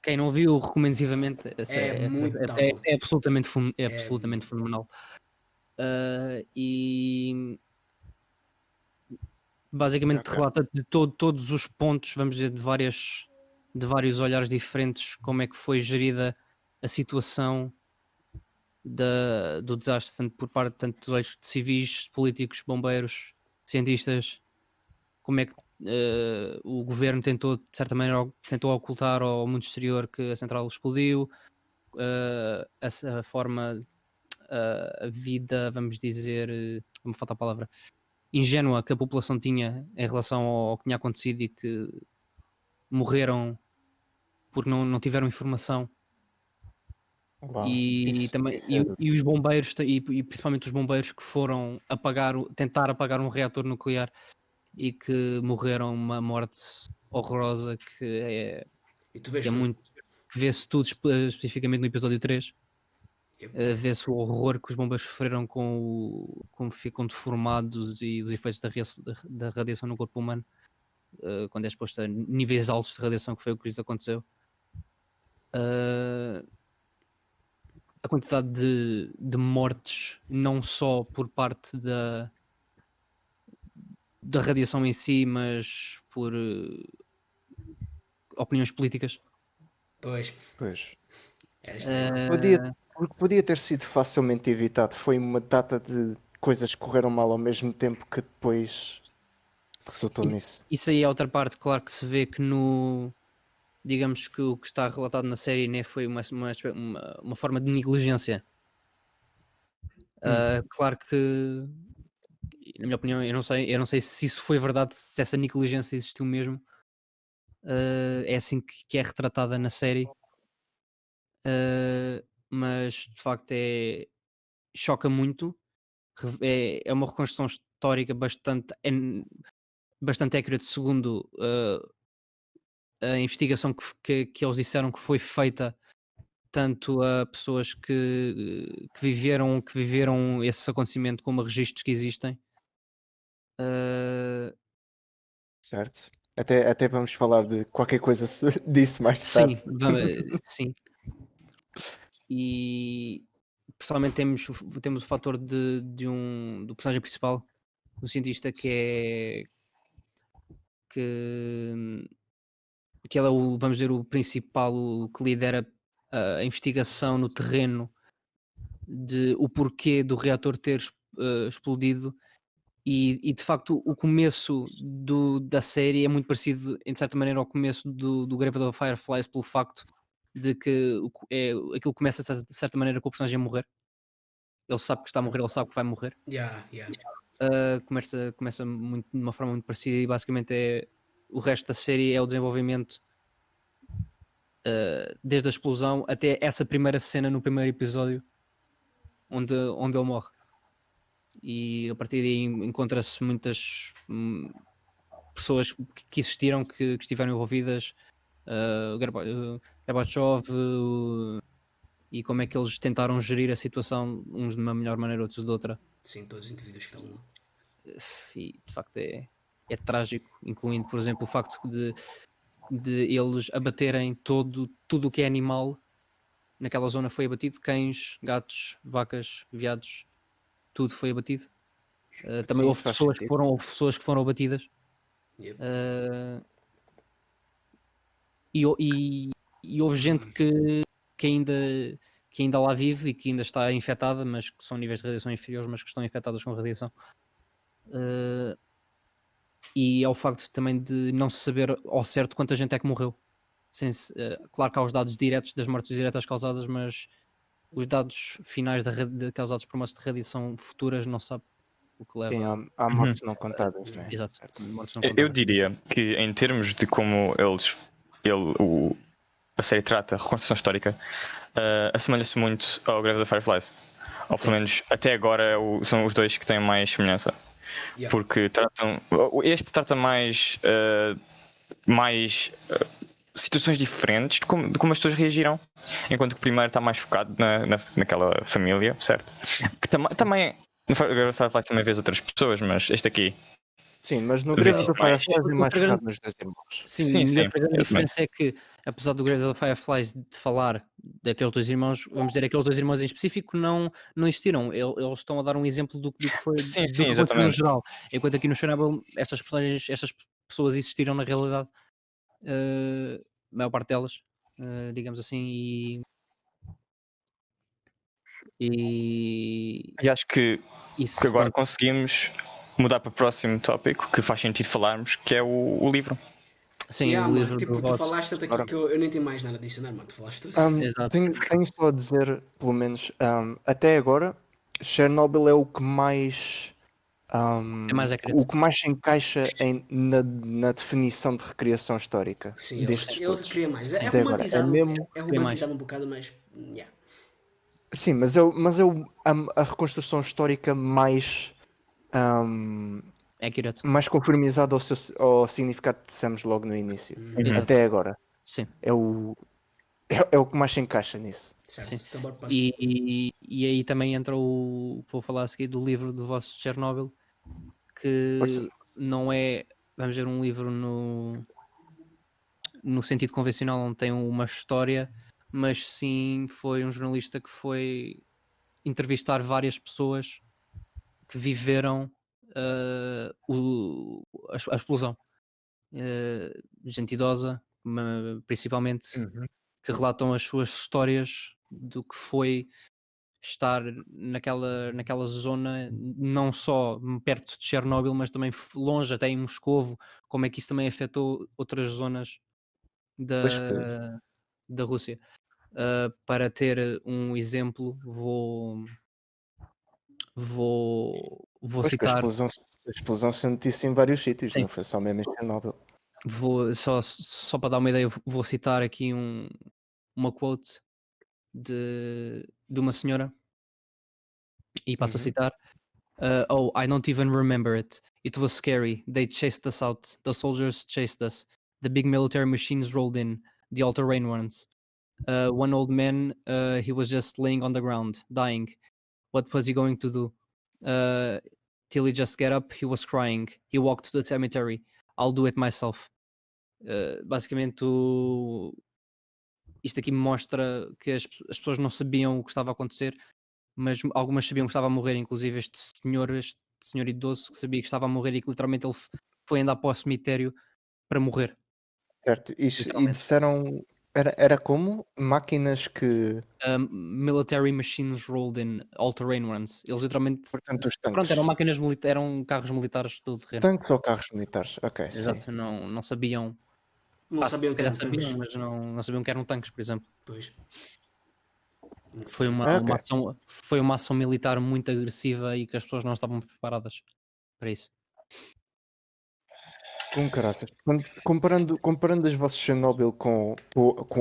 Speaker 4: Quem não viu, recomendo vivamente.
Speaker 2: É muito bom.
Speaker 4: É absolutamente fenomenal. E basicamente relata de todos os pontos, vamos dizer, de vários olhares diferentes, como é que foi gerida a situação do desastre, tanto dos olhos de civis, políticos, bombeiros, cientistas, como é que o governo tentou, de certa maneira, ocultar ao mundo exterior que a central explodiu, essa forma, a vida, vamos dizer, me falta a palavra, ingênua que a população tinha em relação ao que tinha acontecido e que morreram porque não tiveram informação.
Speaker 3: Uau,
Speaker 4: E também
Speaker 3: isso é duro.
Speaker 4: os bombeiros e principalmente os bombeiros que foram tentar apagar um reator nuclear e que morreram uma morte horrorosa que
Speaker 2: E tu vês
Speaker 4: é muito. Que vê-se tudo especificamente no episódio 3.
Speaker 2: Yep.
Speaker 4: Vê-se o horror que os bombeiros sofreram como ficam deformados e os efeitos da radiação no corpo humano quando é exposto a níveis altos de radiação, que foi o que lhes aconteceu. A quantidade de mortes, não só por parte da radiação em si, mas por opiniões políticas.
Speaker 2: Pois.
Speaker 3: Pois.
Speaker 2: Esta-
Speaker 3: O que podia ter sido facilmente evitado foi uma data de coisas que correram mal ao mesmo tempo que depois resultou nisso.
Speaker 4: Isso aí é outra parte, claro que se vê que digamos que o que está relatado na série, né, foi uma forma de negligência. Claro que, na minha opinião, eu não sei se isso foi verdade, se essa negligência existiu mesmo. É assim que é retratada na série. Mas de facto choca muito. É uma reconstrução histórica bastante accurate, segundo a investigação que eles disseram que foi feita tanto a pessoas que viveram esse acontecimento, como a registros que existem.
Speaker 3: Certo? Até vamos falar de qualquer coisa disso mais
Speaker 4: Sim,
Speaker 3: tarde.
Speaker 4: sim. E pessoalmente temos o fator do personagem principal, o cientista, que ele é vamos dizer, o principal, o que lidera a investigação no terreno de o porquê do reator ter explodido. E de facto o começo da série é muito parecido, em certa maneira, ao começo do Grave of the Fireflies, pelo facto de que aquilo começa de certa maneira com o personagem a morrer. Ele sabe que está a morrer, ele sabe que vai morrer.
Speaker 2: Yeah.
Speaker 4: Começa muito, de uma forma muito parecida, e basicamente o resto da série é o desenvolvimento desde a explosão até essa primeira cena no primeiro episódio onde ele morre. E a partir daí encontra-se muitas pessoas que existiram, que estiveram envolvidas, Gorbachev, e como é que eles tentaram gerir a situação, uns de uma melhor maneira, outros de outra.
Speaker 2: Sim, todos os indivíduos que estão lá.
Speaker 4: E de facto é trágico, incluindo, por exemplo, o facto de eles abaterem tudo o que é animal naquela zona. Foi abatido: cães, gatos, vacas, veados, tudo foi abatido. Também
Speaker 3: Sim,
Speaker 4: houve
Speaker 3: faz
Speaker 4: pessoas
Speaker 3: sentido.
Speaker 4: que foram abatidas.
Speaker 2: Yep.
Speaker 4: E houve gente que ainda lá vive e que ainda está infectada, mas que são níveis de radiação inferiores, mas que estão infectadas com radiação. E é o facto também de não se saber ao certo quanta gente é que morreu. Claro que há os dados diretos das mortes diretas causadas, mas os dados finais causados por mortes de radiação futuras não sabe o que leva.
Speaker 3: Sim, há mortes não contadas, né?
Speaker 4: Exato. Mortes não
Speaker 1: Eu
Speaker 4: contadas.
Speaker 1: diria que, em termos de como a série trata a reconstrução histórica, assemelha-se muito ao Grave of the Fireflies. Ou pelo menos até agora são os dois que têm mais semelhança.
Speaker 2: Yeah.
Speaker 1: Porque este trata mais situações diferentes de como as pessoas reagiram, enquanto que o primeiro está mais focado naquela família, certo? Que também no Grave of the Fireflies também vês outras pessoas, mas este aqui.
Speaker 3: Sim, mas no
Speaker 1: Vê-se
Speaker 3: Grave of the
Speaker 1: mais.
Speaker 3: Fireflies é mais
Speaker 4: Outra
Speaker 3: focado nos dois irmãos.
Speaker 4: Sim,
Speaker 1: Sim,
Speaker 4: e outra grande
Speaker 1: exatamente.
Speaker 4: diferença é que, apesar do Grave of the Fireflies de falar daqueles dois irmãos, vamos dizer, aqueles dois irmãos em específico não existiram. Eles estão a dar um exemplo do que foi
Speaker 1: Sim,
Speaker 4: do que aconteceu no
Speaker 1: exatamente.
Speaker 4: geral. Enquanto aqui no Chernobyl, estas pessoas existiram na realidade, a maior parte delas, digamos assim, e
Speaker 1: E acho que
Speaker 4: isso,
Speaker 1: agora
Speaker 4: pronto.
Speaker 1: conseguimos mudar para o próximo tópico que faz sentido falarmos, que é o livro.
Speaker 4: Sim,
Speaker 2: Yeah,
Speaker 4: o
Speaker 2: mano,
Speaker 4: livro
Speaker 2: tipo,
Speaker 4: do
Speaker 2: tu
Speaker 4: Voss.
Speaker 2: falaste tanto aqui que eu nem tenho mais nada a adicionar, mano. Tu falaste tudo.
Speaker 4: Exato.
Speaker 3: Tenho só a dizer, pelo menos, até agora, Chernobyl é o que mais
Speaker 4: É mais accurate.
Speaker 3: o que mais se encaixa na definição de recriação histórica
Speaker 2: Sim,
Speaker 3: destes
Speaker 2: ele
Speaker 3: todos.
Speaker 2: recria mais. É
Speaker 3: Até agora,
Speaker 2: romantizado,
Speaker 3: mesmo.
Speaker 2: é romantizado um bocado, mas. Yeah.
Speaker 3: Sim, mas a reconstrução histórica mais
Speaker 4: Accurate.
Speaker 3: mais conformizado ao significado que dissemos logo no início.
Speaker 4: Exato.
Speaker 3: Até agora.
Speaker 4: Sim.
Speaker 3: É o que mais se encaixa nisso.
Speaker 2: Certo.
Speaker 4: Sim.
Speaker 2: Então bora para a
Speaker 4: E aí também entra o. Vou falar a seguir do livro do vosso Chernobyl, que
Speaker 3: Força.
Speaker 4: não é, vamos dizer, um livro no sentido convencional, onde tem uma história, mas sim foi um jornalista que foi entrevistar várias pessoas que viveram a explosão. Gente idosa, principalmente, que relatam as suas histórias do que foi estar naquela zona, não só perto de Chernobyl, mas também longe, até em Moscovo, como é que isso também afetou outras zonas
Speaker 3: Pois que
Speaker 4: da Rússia. Para ter um exemplo, vou
Speaker 3: Pois que
Speaker 4: citar.
Speaker 3: a explosão se notícia em vários sítios,
Speaker 4: Sim.
Speaker 3: não foi só mesmo em Chernobyl.
Speaker 4: Só para dar uma ideia, vou citar aqui uma quote de uma senhora e passo a citar. Oh, I don't even remember it. It was scary. They chased us out. The soldiers chased us. The big military machines rolled in. The all-terrain ones. One old man, he was just laying on the ground, dying. What was he going to do? Till he just get up, he was crying. He walked to the cemetery. I'll do it myself. Basicamente, isto aqui mostra que as pessoas não sabiam o que estava a acontecer, mas algumas sabiam que estava a morrer, inclusive este senhor idoso que sabia que estava a morrer e que literalmente ele foi andar para o cemitério para morrer.
Speaker 3: Certo. E disseram. Era como? Máquinas que.
Speaker 4: Military machines rolled in, all-terrain ones. Eles literalmente.
Speaker 3: Portanto, os tanques.
Speaker 4: Pronto, eram máquinas eram carros militares do terreno.
Speaker 3: Tanques ou carros militares? Ok,
Speaker 4: Exato,
Speaker 3: sim.
Speaker 4: não sabiam.
Speaker 2: Não sabiam
Speaker 4: se
Speaker 2: que eram
Speaker 4: calhar sabiam,
Speaker 2: tanques.
Speaker 4: mas não sabiam que eram tanques, por exemplo.
Speaker 2: Pois.
Speaker 4: Foi foi uma ação militar muito agressiva e que as pessoas não estavam preparadas para isso.
Speaker 3: Com caraças. Comparando as vossas Chernobyl com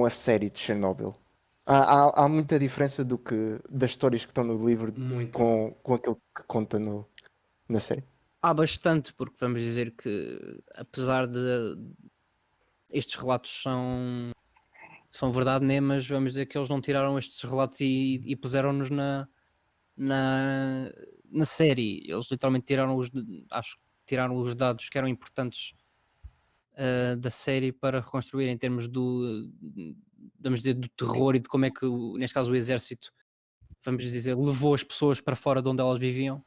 Speaker 3: a série de Chernobyl, há muita diferença das histórias que estão no livro
Speaker 2: Muito.
Speaker 3: com aquilo que conta na série.
Speaker 4: Há bastante, porque vamos dizer que apesar de estes relatos são verdade, né? Mas vamos dizer que eles não tiraram estes relatos e puseram-nos na série. Eles literalmente tiraram os dados que eram importantes da série para reconstruir em termos vamos dizer, do terror e de como é que, neste caso, o exército, vamos dizer, levou as pessoas para fora de onde elas viviam.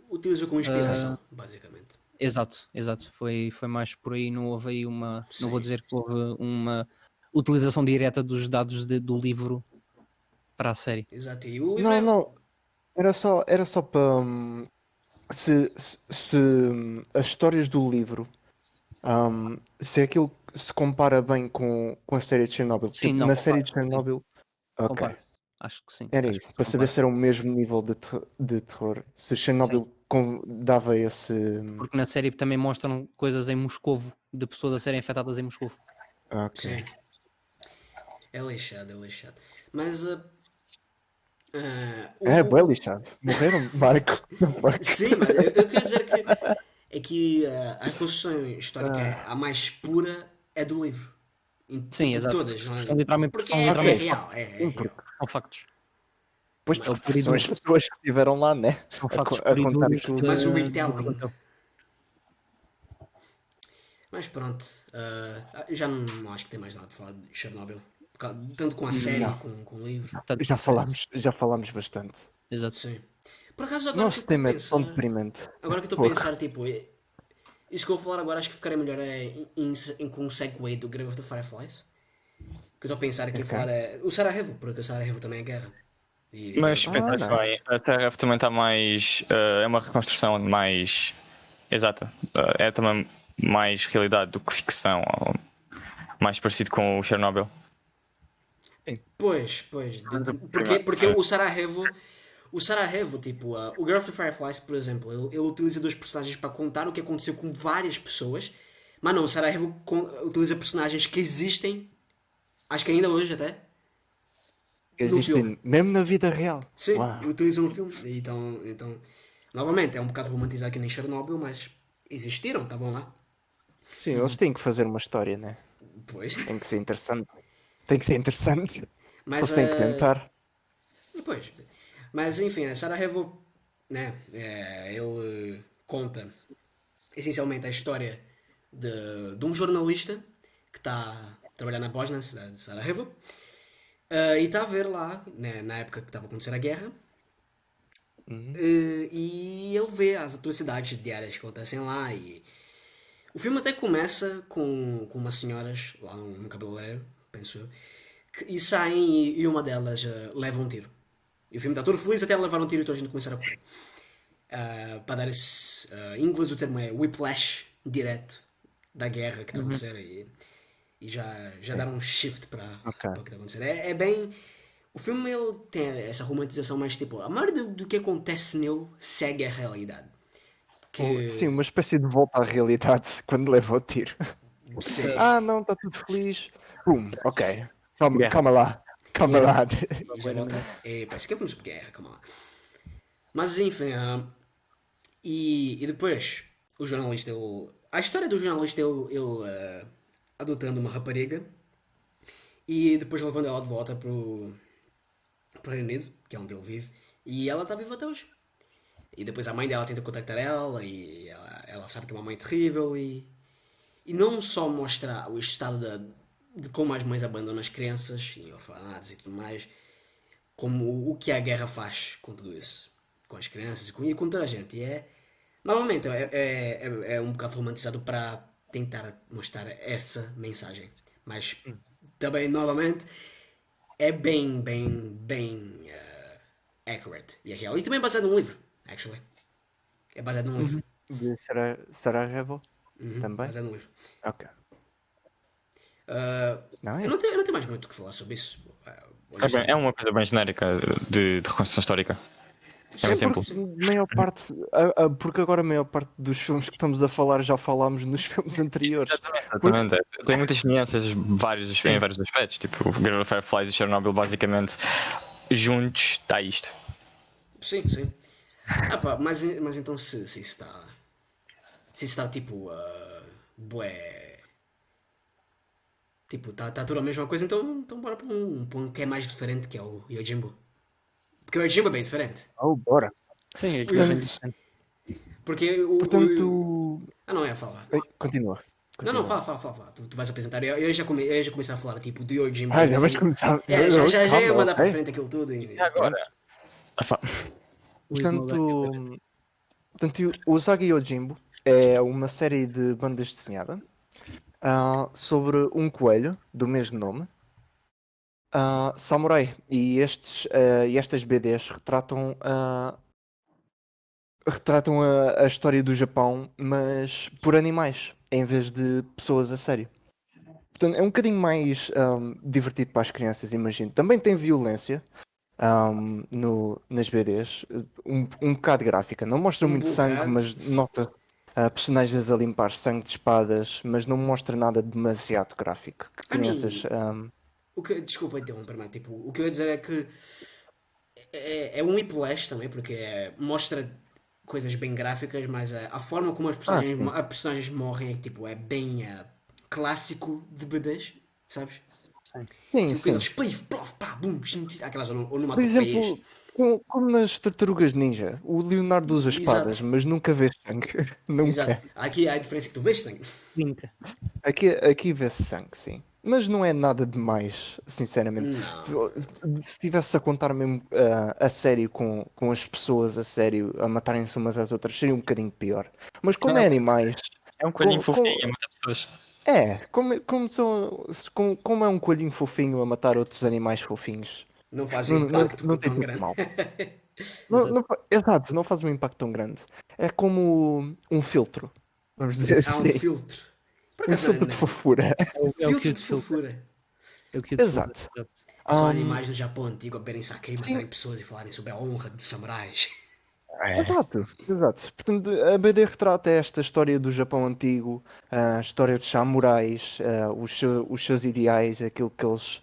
Speaker 2: Utilizou como inspiração, basicamente.
Speaker 4: Exato. Foi mais por aí, não houve aí não vou dizer que houve uma utilização direta dos dados do livro para a série.
Speaker 2: Exato. E o livro
Speaker 3: Não. Era só para. Se as histórias do livro. Se aquilo se compara bem com a série de Chernobyl.
Speaker 4: Sim,
Speaker 3: Tipo,
Speaker 4: não,
Speaker 3: na
Speaker 4: compara-se,
Speaker 3: série de
Speaker 4: sim.
Speaker 3: Chernobyl. Ok.
Speaker 4: Compara-se. Acho que sim.
Speaker 3: Era
Speaker 4: Acho
Speaker 3: isso,
Speaker 4: que
Speaker 3: para
Speaker 4: se
Speaker 3: saber
Speaker 4: compara.
Speaker 3: se era o mesmo nível de terror. Se Chernobyl dava esse.
Speaker 4: Porque na série também mostram coisas em Moscovo, de pessoas a serem afetadas em Moscovo.
Speaker 3: Ok.
Speaker 2: Sim. É lixado. Mas.
Speaker 3: Bué lixado. Morreram, Marco.
Speaker 2: Sim, mas eu queria dizer que a reconstrução histórica a mais pura é do livro.
Speaker 4: Sim,
Speaker 2: Tipo,
Speaker 4: exato.
Speaker 2: todas, não é?
Speaker 4: São literalmente,
Speaker 2: Porque
Speaker 4: são
Speaker 2: é
Speaker 4: literalmente
Speaker 2: real. É real.
Speaker 4: são factos.
Speaker 3: Pois
Speaker 4: É o puro e
Speaker 3: são as
Speaker 4: duro.
Speaker 3: pessoas que estiveram lá, né?
Speaker 4: São factos
Speaker 3: A contar
Speaker 4: puros
Speaker 3: aquilo.
Speaker 2: Mas o
Speaker 4: do que
Speaker 2: retelling.
Speaker 4: aconteceu.
Speaker 2: Mas pronto, eu já não acho que tem mais nada para falar de Chernobyl. Tanto com a série, com o livro.
Speaker 4: Portanto,
Speaker 3: Já falámos bastante.
Speaker 4: Exato.
Speaker 2: Sim. Por acaso, agora
Speaker 3: Nosso
Speaker 2: que eu
Speaker 3: tema é
Speaker 2: estou a
Speaker 3: tão
Speaker 2: pensar,
Speaker 3: deprimente.
Speaker 2: agora que eu estou a pensar, tipo, isso que eu vou falar agora acho que ficaria melhor com um segue do Grave of the Fireflies. Que eu estou a pensar aqui a falar o Sarajevo, porque o Sarajevo também é guerra.
Speaker 1: Mas se pensares
Speaker 3: não.
Speaker 1: bem, a Terra também está mais. É uma reconstrução mais exata. É também mais realidade do que ficção. Ou mais parecido com o Chernobyl.
Speaker 2: Pois. Porque o Sarajevo, tipo, o Girl of the Fireflies, por exemplo, ele utiliza dois personagens para contar o que aconteceu com várias pessoas. Mas não, o Sarajevo utiliza personagens que existem, acho que ainda hoje até.
Speaker 3: Existem mesmo na vida real.
Speaker 2: Sim,
Speaker 3: Uau.
Speaker 2: utilizam no filme. Então, novamente, é um bocado romantizado aqui nem Chernobyl, mas existiram, estavam lá.
Speaker 3: Sim, eles têm que fazer uma história, né?
Speaker 2: Pois.
Speaker 3: Tem que ser interessante. Tem que ser interessante.
Speaker 2: Mas,
Speaker 3: Eles têm que tentar.
Speaker 2: pois. Mas enfim, a Sarajevo, né? Ele conta essencialmente a história de um jornalista que está a trabalhar na Bósnia, na cidade de Sarajevo, e está a ver lá, né, na época que estava a acontecer a guerra,
Speaker 3: Uhum.
Speaker 2: e ele vê as atrocidades diárias que acontecem lá. E o filme até começa com umas senhoras lá no cabeleireiro, penso eu, e saem e uma delas leva um tiro. E o filme está todo feliz até ela levar um tiro e toda a gente começar a correr. Para dar esse. Em inglês o termo é whiplash direto da guerra que está a acontecer e já dar um shift para
Speaker 3: Ok.
Speaker 2: o que está a acontecer. É bem. O filme ele tem essa romantização, mas tipo, a maioria do que acontece nele segue a realidade.
Speaker 3: Sim, uma espécie de volta à realidade quando leva o tiro.
Speaker 2: Sim.
Speaker 3: Ah, não, está tudo feliz. Ok. Calma,
Speaker 1: Guerra.
Speaker 3: calma lá. Calma lá.
Speaker 2: E já volta. Parece que é filme sobre guerra, calma lá. Mas enfim, e depois o jornalista, a história do jornalista, ele adotando uma rapariga e depois levando ela de volta pro Reino Unido, que é onde ele vive, e ela está viva até hoje. E depois a mãe dela tenta contactar ela e ela sabe que é uma mãe terrível e não só mostra o estado de como as mães abandonam as crianças em orfanatos e tudo mais, como o que a guerra faz com tudo isso, com as crianças e com toda a gente. E novamente, é um bocado romantizado para tentar mostrar essa mensagem, mas também, novamente, é bem accurate e é real. E também é baseado num livro, actually. É baseado num livro.
Speaker 3: De Sarajevo? Também?
Speaker 2: Baseado num livro.
Speaker 3: Ok. Não,
Speaker 2: Eu não tenho mais muito o que falar sobre isso.
Speaker 1: É uma coisa bem genérica de reconstrução histórica. É bem simples.
Speaker 3: Maior parte, porque agora a maior parte dos filmes que estamos a falar já falámos nos filmes anteriores.
Speaker 1: Exatamente. Tem muitas semelhanças em vários aspectos. Tipo, o Guerra of Fireflies e Chernobyl, basicamente, juntos, está isto.
Speaker 2: Sim. Pá, mas então se isso está. Se isso está tipo. Bué. Tipo, tá tudo a mesma coisa, então bora para um que é mais diferente, que é o Yojimbo. Porque o Yojimbo é bem diferente.
Speaker 3: Bora.
Speaker 4: Sim, é
Speaker 3: Portanto,
Speaker 2: Porque
Speaker 3: portanto...
Speaker 2: Ah, não, falar.
Speaker 3: Continua.
Speaker 2: Não, fala. Tu vais apresentar. Eu já comecei a falar, tipo, do Yojimbo.
Speaker 3: Já vais começar.
Speaker 2: Já ia mandar para
Speaker 3: ok.
Speaker 2: frente aquilo tudo. E
Speaker 1: Agora.
Speaker 3: Portanto, o Usagi Yojimbo é uma série de bandas desenhada sobre um coelho do mesmo nome, samurai. E estas BDs retratam a história do Japão, mas por animais, em vez de pessoas a sério. Portanto, é um bocadinho mais divertido para as crianças, imagino. Também tem violência nas BDs, um bocado gráfica. Não mostra muito sangue,
Speaker 2: bocado.
Speaker 3: mas nota personagens a limpar sangue de espadas, mas não mostra nada demasiado gráfico. Que crianças...
Speaker 2: Desculpa interromper, mas tipo, o que eu ia dizer é que é um whiplash também, porque mostra coisas bem gráficas, mas a forma como as personagens morrem é bem clássico de BDs, sabes?
Speaker 3: Sim, sim.
Speaker 2: Aqueles plif, plof, pá, bum, aquelas
Speaker 3: Por
Speaker 2: onomatopeias.
Speaker 3: exemplo, como nas Tartarugas Ninja, o Leonardo usa espadas,
Speaker 2: Exato.
Speaker 3: mas nunca vê sangue. Nunca.
Speaker 2: Exato. Aqui há a diferença que tu vês sangue.
Speaker 4: Nunca.
Speaker 3: Aqui vê-se sangue, sim. Mas não é nada demais, sinceramente.
Speaker 2: Não.
Speaker 3: Se estivesse a contar mesmo a sério com as pessoas a sério, a matarem-se umas às outras, seria um bocadinho pior. Mas como é animais...
Speaker 1: É um coelhinho fofinho a matar pessoas.
Speaker 3: Como é um coelhinho fofinho a matar outros animais fofinhos.
Speaker 2: Não faz impacto
Speaker 3: não tem
Speaker 2: tão
Speaker 3: tanto
Speaker 2: grande.
Speaker 3: mal. Exato, não faz um impacto tão grande. É como um filtro, vamos dizer
Speaker 2: Há
Speaker 3: assim.
Speaker 2: um filtro. Por
Speaker 3: Um
Speaker 2: acaso,
Speaker 3: filtro de fofura.
Speaker 2: filtro de fofura.
Speaker 4: É o que eu
Speaker 3: Exato.
Speaker 2: São animais do Japão antigo a beberem sake e matarem pessoas e falarem sobre a honra dos samurais.
Speaker 3: Exato. Portanto, a BD retrata esta história do Japão antigo, a história dos samurais, os seus ideais, aquilo que eles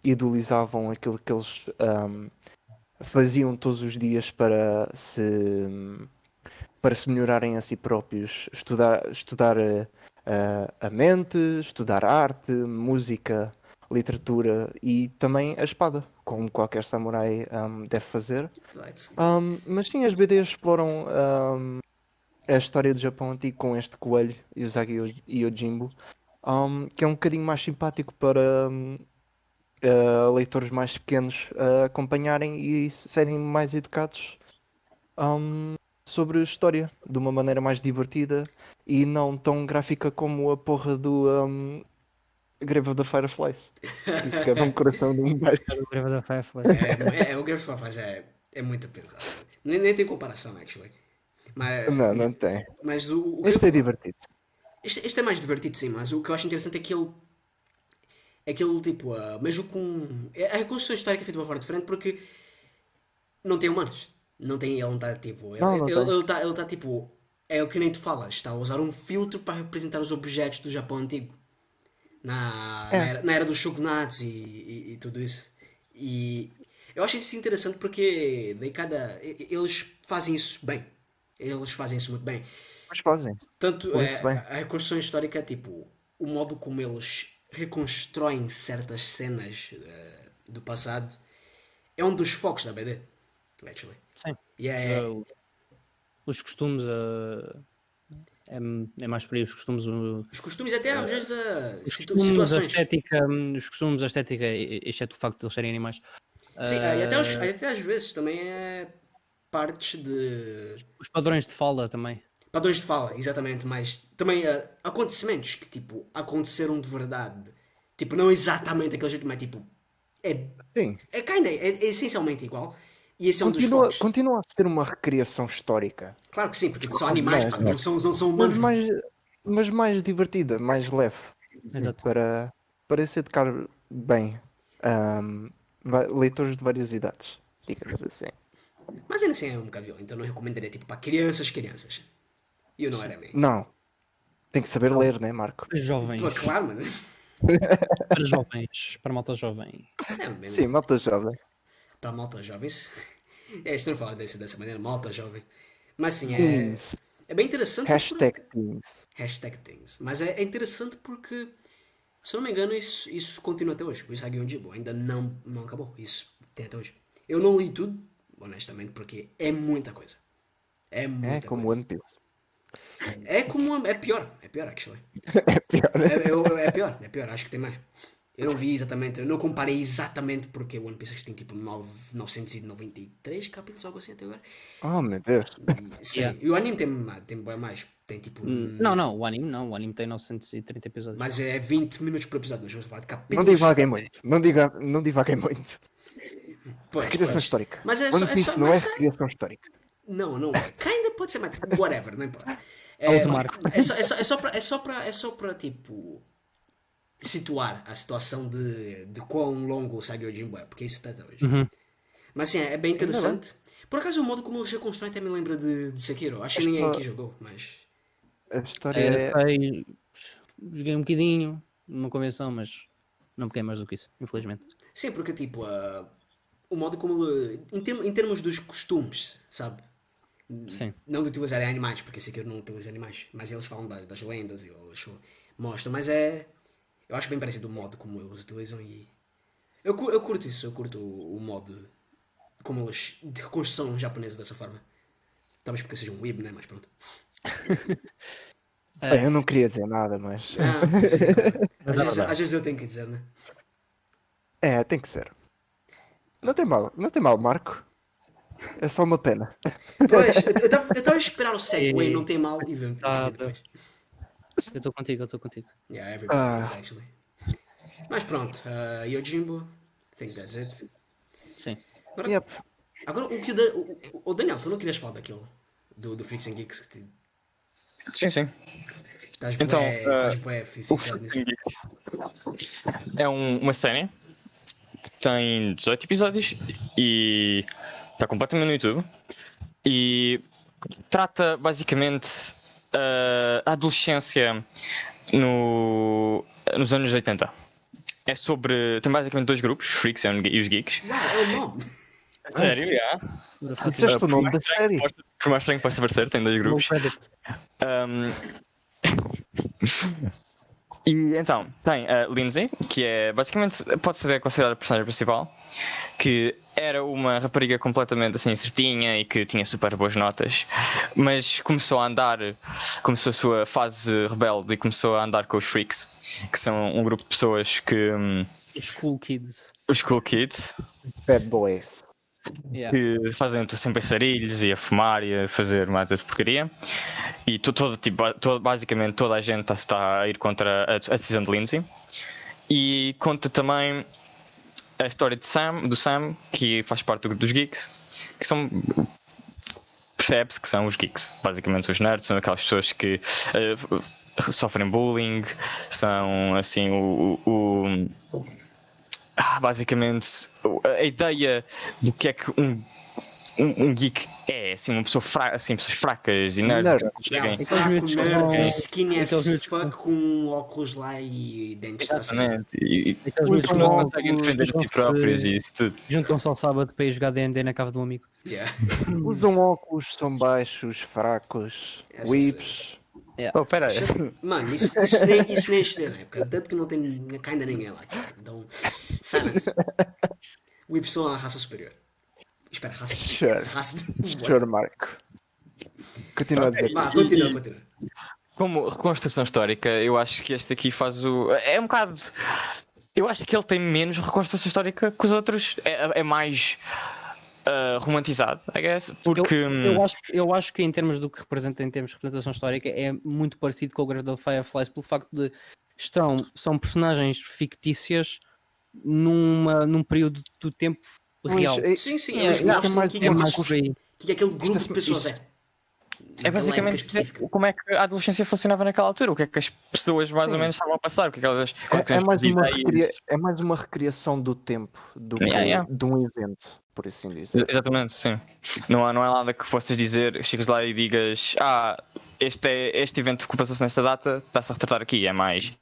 Speaker 3: idolizavam, aquilo que eles faziam todos os dias para se para se melhorarem a si próprios, estudar a mente, estudar arte, música, literatura e também a espada, como qualquer samurai deve fazer. Mas sim, as BDs exploram a história do Japão antigo com este coelho, Usagi Yojimbo, que é um bocadinho mais simpático para leitores mais pequenos acompanharem e serem mais educados sobre história, de uma maneira mais divertida e não tão gráfica como a porra do Grave of the Fireflies. Isso quebra um coração de um gajo.
Speaker 4: O Grave da Firefly.
Speaker 2: O Game of Thrones é muito pesado. Nem tem comparação, actually. Mas,
Speaker 3: Não tem.
Speaker 2: mas o
Speaker 3: Este é divertido.
Speaker 2: este é mais divertido, sim, mas o que eu acho interessante é que ele. É que ele, tipo, mesmo com. A construção histórica é feita de uma forma diferente porque não tem humanos. Ele não está tipo.
Speaker 3: Não tem.
Speaker 2: Ele tá tipo. É o que nem tu falas, está a usar um filtro para representar os objetos do Japão antigo. Na era dos shogunatos e tudo isso. E eu acho isso interessante porque eles fazem isso bem. Eles fazem isso muito bem.
Speaker 3: Mas fazem.
Speaker 2: Tanto
Speaker 3: Isso bem.
Speaker 2: a reconstrução histórica, tipo, o modo como eles reconstroem certas cenas do passado é um dos focos da BD, actually.
Speaker 4: Sim.
Speaker 2: E
Speaker 4: Os costumes. É mais por aí, os costumes.
Speaker 2: os costumes, até às vezes,
Speaker 4: Os costumes, a
Speaker 2: situações.
Speaker 4: estética, exceto o facto de eles serem animais.
Speaker 2: Sim, e até às vezes também é partes de
Speaker 4: Os padrões de fala também.
Speaker 2: padrões de fala, exatamente, mas também acontecimentos que, tipo, aconteceram de verdade. Tipo, não exatamente daquele jeito, mas, tipo,
Speaker 3: Sim.
Speaker 2: é essencialmente igual. E esse é um dos focos.
Speaker 3: Continua a ser uma recriação histórica.
Speaker 2: Claro que sim, porque são animais, pá, não são
Speaker 3: Mas
Speaker 2: humanos.
Speaker 3: mas mais divertida, mais leve.
Speaker 4: Exato.
Speaker 3: Para se educar bem leitores de várias idades, digamos assim.
Speaker 2: Mas ainda assim é um bocado violento, então não recomendaria, tipo, para crianças. You know what I mean.
Speaker 3: Não. Tem que saber ler, né, Marco?
Speaker 4: Para jovens.
Speaker 2: Pô, claro, mano.
Speaker 4: Para jovens. Para malta jovem.
Speaker 3: Sim, malta jovem.
Speaker 2: Para malta jovens. Isto não fala dessa maneira, malta jovem. Mas sim,
Speaker 3: Teens.
Speaker 2: é bem interessante.
Speaker 3: Hashtag teens.
Speaker 2: Hashtag things. Mas é interessante porque, se eu não me engano, isso continua até hoje. O Usagi Yojimbo ainda não acabou. Isso tem até hoje. Eu não li tudo, honestamente, porque é muita coisa. É muita
Speaker 3: É como
Speaker 2: coisa.
Speaker 3: One Piece.
Speaker 2: É pior, actually.
Speaker 3: É pior.
Speaker 2: É pior, acho que tem mais. Eu não vi exatamente, eu não comparei exatamente porque One Piece acho que tem tipo 993 capítulos, algo assim até agora.
Speaker 3: Oh, meu Deus.
Speaker 2: Sim,
Speaker 4: Yeah.
Speaker 2: e o anime tem bem mais, tem tipo.
Speaker 4: Não, o anime tem 930 episódios.
Speaker 2: Mas é 20 minutos por episódio, nós vamos falar de
Speaker 3: Não
Speaker 2: capítulos.
Speaker 3: divaguem muito. Não divaguem muito.
Speaker 2: Pois,
Speaker 3: Recriação
Speaker 2: pois.
Speaker 3: histórica.
Speaker 2: Mas
Speaker 3: One Piece não é
Speaker 2: mas
Speaker 3: recriação histórica.
Speaker 2: Não é. Kinda pode ser, mas whatever, não importa.
Speaker 4: Outro marco.
Speaker 2: É só para tipo situar a situação de quão longo o Usagi Yojimbo é, porque isso está até hoje. Mas sim, é bem interessante. Por acaso o modo como eles reconstroem até me lembra de Sekiro. Acho que ninguém aqui jogou, mas.
Speaker 3: A história é.
Speaker 4: Sei, joguei um bocadinho numa convenção, mas não peguei mais do que isso, infelizmente.
Speaker 2: Sim, porque tipo, o modo como ele. Em termos dos costumes, sabe?
Speaker 4: Sim.
Speaker 2: Não de utilizarem animais, porque Sekiro não utiliza animais, mas eles falam das lendas e eles mostram, mas eu acho bem parecido o modo como eles utilizam e. Eu curto isso, eu curto o modo como eles. De reconstrução japonesa dessa forma. Talvez porque eu seja um weeb, né? Mas pronto.
Speaker 3: Bem, eu não queria dizer nada, mas.
Speaker 2: Sim, claro. Às vezes eu tenho que dizer, né?
Speaker 3: É, tem que ser. Não tem mal, Marco. É só uma pena.
Speaker 2: Pois, eu estava a esperar o segue, não tem mal e vem depois.
Speaker 4: Eu estou contigo.
Speaker 2: Yeah, everybody is actually. Mas pronto, Yojimbo, I think that's it.
Speaker 4: Sim.
Speaker 2: Agora,
Speaker 3: Yep.
Speaker 2: agora o Daniel, tu não querias falar daquilo? Do Freaks and Geeks que
Speaker 1: Sim.
Speaker 2: estás
Speaker 1: Então,
Speaker 2: bué
Speaker 1: O
Speaker 2: fixado nisso.
Speaker 1: Freaks and Geeks é uma série que tem 18 episódios e está completamente no YouTube e trata basicamente a adolescência nos anos 80. Tem basicamente dois grupos, os Freaks e os Geeks.
Speaker 2: Uau, é o nome!
Speaker 1: Sério, já?
Speaker 3: Disseste o nome da série?
Speaker 1: Por mais estranho que possa parecer, tem 2
Speaker 4: Low
Speaker 1: grupos.
Speaker 4: credit.
Speaker 1: Um, E então, tem a Lindsay, que é basicamente, pode ser considerada a personagem principal, que era uma rapariga completamente assim certinha e que tinha super boas notas, mas começou a sua fase rebelde e começou a andar com os Freaks, que são um grupo de pessoas que...
Speaker 4: Os cool kids.
Speaker 1: os Cool Kids,
Speaker 3: Bad Boys.
Speaker 4: Yeah.
Speaker 1: que fazem sempre sarilhos e a fumar e a fazer mata de porcaria. E basicamente toda a gente está a ir contra a decisão de Lindsay. E conta também a história do Sam, que faz parte do grupo dos geeks, que são... percebe-se que são os geeks. Basicamente são os nerds, são aquelas pessoas que sofrem bullying, são assim basicamente a ideia do que é que um geek é, assim, uma pessoa assim, pessoas fracas e nerds que não conseguem.
Speaker 2: Fraco,
Speaker 4: miúdos
Speaker 2: nerd,
Speaker 4: são-
Speaker 2: skinny as
Speaker 4: aqueles miúdos
Speaker 2: fuck com óculos lá e dentes assim.
Speaker 1: Exatamente. E
Speaker 4: Aqueles
Speaker 3: Os
Speaker 4: miúdos
Speaker 1: que não
Speaker 3: óculos,
Speaker 1: conseguem defender a si próprios e isso tudo.
Speaker 4: juntam-se ao sábado para ir jogar D&D na casa de um amigo.
Speaker 2: Yeah.
Speaker 3: Usam óculos, são baixos, fracos,
Speaker 2: Essa
Speaker 3: whips.
Speaker 1: Oh, pera aí.
Speaker 2: Mano, isso nem existe na época. Tanto que não tem ainda ninguém lá. Cara. Então, silence. Whips são a raça superior. Espera, raça.
Speaker 3: Sure.
Speaker 2: Raça de...
Speaker 3: Sure, Marco. Continua a dizer.
Speaker 2: Vá, continua.
Speaker 1: Como reconstrução histórica, eu acho que este aqui faz o... É um bocado... Eu acho que ele tem menos reconstrução histórica que os outros. É mais romantizado, I guess. Porque...
Speaker 4: Eu acho que em termos do que representa em termos de representação histórica é muito parecido com o Grave of Fireflies pelo facto de são personagens fictícias num período do tempo real.
Speaker 2: Sim,
Speaker 3: é
Speaker 2: eles mostram
Speaker 3: mais
Speaker 2: que
Speaker 4: É mais por aí.
Speaker 2: aquele grupo de pessoas é.
Speaker 1: É
Speaker 2: Naquela época
Speaker 1: basicamente
Speaker 2: específica.
Speaker 1: como é que a adolescência funcionava naquela altura, o que é que as pessoas mais ou menos estavam a passar, o que é que elas...
Speaker 3: É mais uma recriação do tempo do que de um evento, por assim dizer.
Speaker 1: Exatamente, sim. Não é nada que possas dizer, chegas lá e digas este evento que passou-se nesta data está-se a retratar aqui, é mais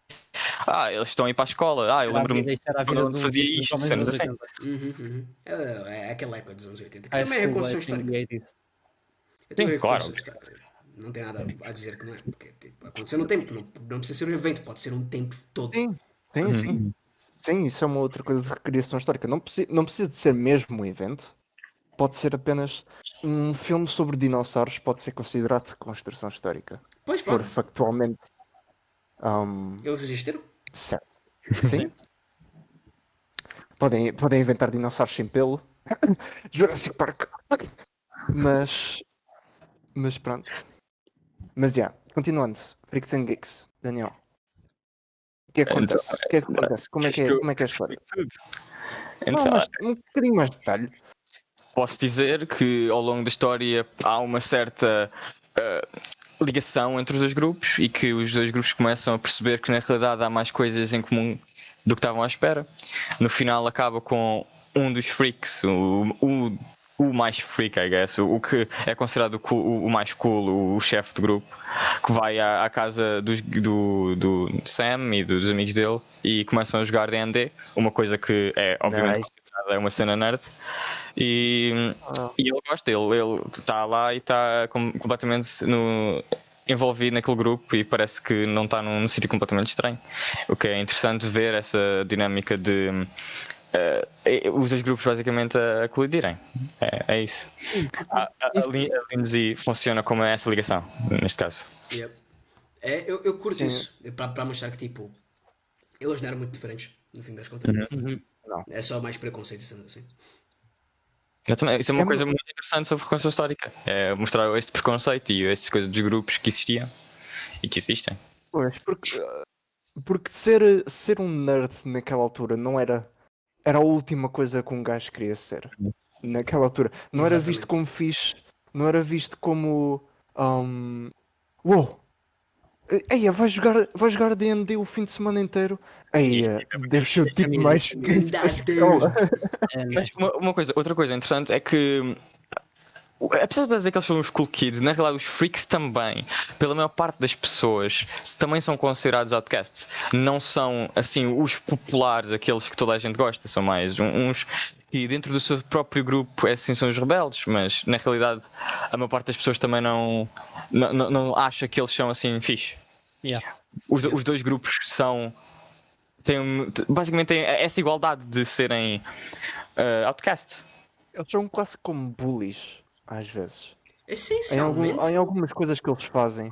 Speaker 1: eles estão a ir para a escola, eu lembro-me
Speaker 4: Deixar a vida
Speaker 1: quando
Speaker 4: dos-
Speaker 1: fazia
Speaker 4: dos
Speaker 1: isto,
Speaker 4: homens
Speaker 1: cenas
Speaker 4: dos
Speaker 1: assim.
Speaker 4: 80.
Speaker 2: É aquela época dos anos 80. Que
Speaker 4: High
Speaker 2: também é
Speaker 4: school,
Speaker 2: reconstrução
Speaker 4: like, in
Speaker 2: histórica.
Speaker 4: the 80s.
Speaker 2: Eu também
Speaker 1: Sim, claro.
Speaker 2: reconstrução histórica. Não tem nada a dizer que não é. Porque tipo, aconteceu no tempo. Não precisa ser um evento, pode ser um tempo todo.
Speaker 3: Sim. Sim, isso é uma outra coisa de recriação histórica. Não precisa de ser mesmo um evento. Pode ser apenas um filme sobre dinossauros, pode ser considerado construção histórica.
Speaker 2: Pois,
Speaker 3: Se for
Speaker 2: pode.
Speaker 3: factualmente
Speaker 2: Eles existiram?
Speaker 3: certo. Sim. Podem inventar dinossauros sem pelo. Jurassic Park. Mas pronto. Mas continuando. Freaks and Geeks. Daniel. O que acontece?
Speaker 1: Então,
Speaker 3: O que é que acontece? Como é que é a história?
Speaker 1: Então,
Speaker 3: Não, mas um bocadinho mais de detalhe.
Speaker 1: posso dizer que ao longo da história há uma certa ligação entre os dois grupos e que os dois grupos começam a perceber que na realidade há mais coisas em comum do que estavam à espera. No final acaba com um dos freaks, o mais freak, I guess, o que é considerado o mais cool, o chefe do grupo, que vai à casa do Sam e dos amigos dele e começam a jogar D&D, uma coisa que é obviamente é uma cena nerd. E ele gosta, ele está lá e está completamente envolvido naquele grupo e parece que não está num sítio completamente estranho. O que é interessante ver essa dinâmica de os dois grupos basicamente a colidirem. É isso. A Lindsay funciona como essa ligação, neste caso.
Speaker 2: Yep. Eu curto isso. Para mostrar que tipo, eles não eram muito diferentes, no fim das contas.
Speaker 3: Não.
Speaker 2: É só mais preconceito, sendo assim.
Speaker 1: Isso é uma coisa muito interessante sobre a reconstrução histórica. É mostrar este preconceito e estas coisas dos grupos que existiam e que existem.
Speaker 3: Pois, porque ser um nerd naquela altura não era a última coisa que um gajo queria ser. Naquela altura. Não era visto como fixe. Não era visto como. Uou! Eia, vai jogar D&D o fim de semana inteiro? Eia, deve ser o tipo mais fixe da escola.
Speaker 1: Mas outra coisa interessante é que Apesar de dizer que eles são os cool kids, na realidade os freaks também, pela maior parte das pessoas, também são considerados outcasts. Não são, assim, os populares, aqueles que toda a gente gosta, são mais uns e dentro do seu próprio grupo, assim, são os rebeldes, mas na realidade a maior parte das pessoas também não acha que eles são, assim, fixe.
Speaker 4: Yeah.
Speaker 1: Os dois grupos basicamente têm essa igualdade de serem outcasts.
Speaker 3: Eles são quase como bullies, às vezes.
Speaker 2: Essencialmente.
Speaker 3: Em algumas coisas que eles fazem.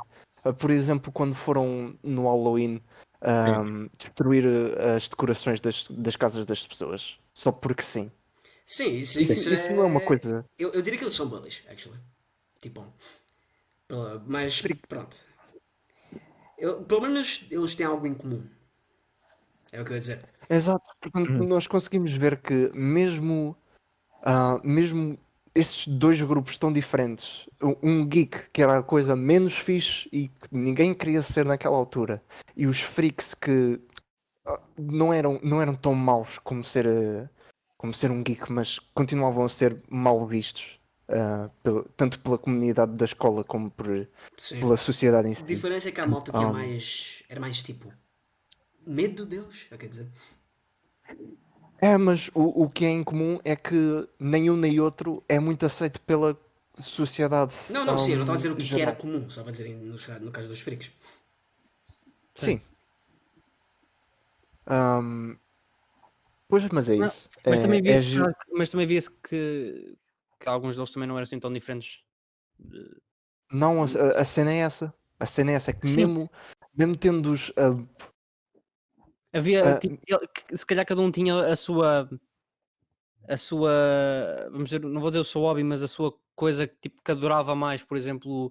Speaker 3: Por exemplo, quando foram no Halloween destruir as decorações das casas das pessoas. Só porque sim.
Speaker 2: Sim,
Speaker 3: Isso não é uma coisa.
Speaker 2: Eu diria que eles são bullies, actually. Tipo, mas pronto. Pelo menos eles têm algo em comum. É o que eu ia dizer.
Speaker 3: Exato. Portanto, nós conseguimos ver que mesmo estes dois grupos tão diferentes, um geek que era a coisa menos fixe e que ninguém queria ser naquela altura, e os freaks que não eram tão maus como ser um geek, mas continuavam a ser mal vistos, tanto pela comunidade da escola como
Speaker 2: Sim.
Speaker 3: pela sociedade em
Speaker 2: A
Speaker 3: si.
Speaker 2: diferença é que a malta tinha era mais tipo medo deles, quer dizer.
Speaker 3: Mas o que é em comum é que nenhum nem outro é muito aceito pela sociedade.
Speaker 2: Não, sim, eu não estava a dizer o que
Speaker 3: geral.
Speaker 2: era comum, só para dizer no caso dos freaks.
Speaker 3: Sim. Pois, mas é isso.
Speaker 4: Mas também
Speaker 3: É
Speaker 4: via-se que alguns deles também não eram assim tão diferentes.
Speaker 3: Não, a cena é essa. A cena é essa, é que
Speaker 4: Sim.
Speaker 3: mesmo tendo-os
Speaker 4: Havia, tipo, se calhar cada um tinha a sua, vamos dizer, não vou dizer o seu hobby, mas a sua coisa tipo, que adorava mais. Por exemplo,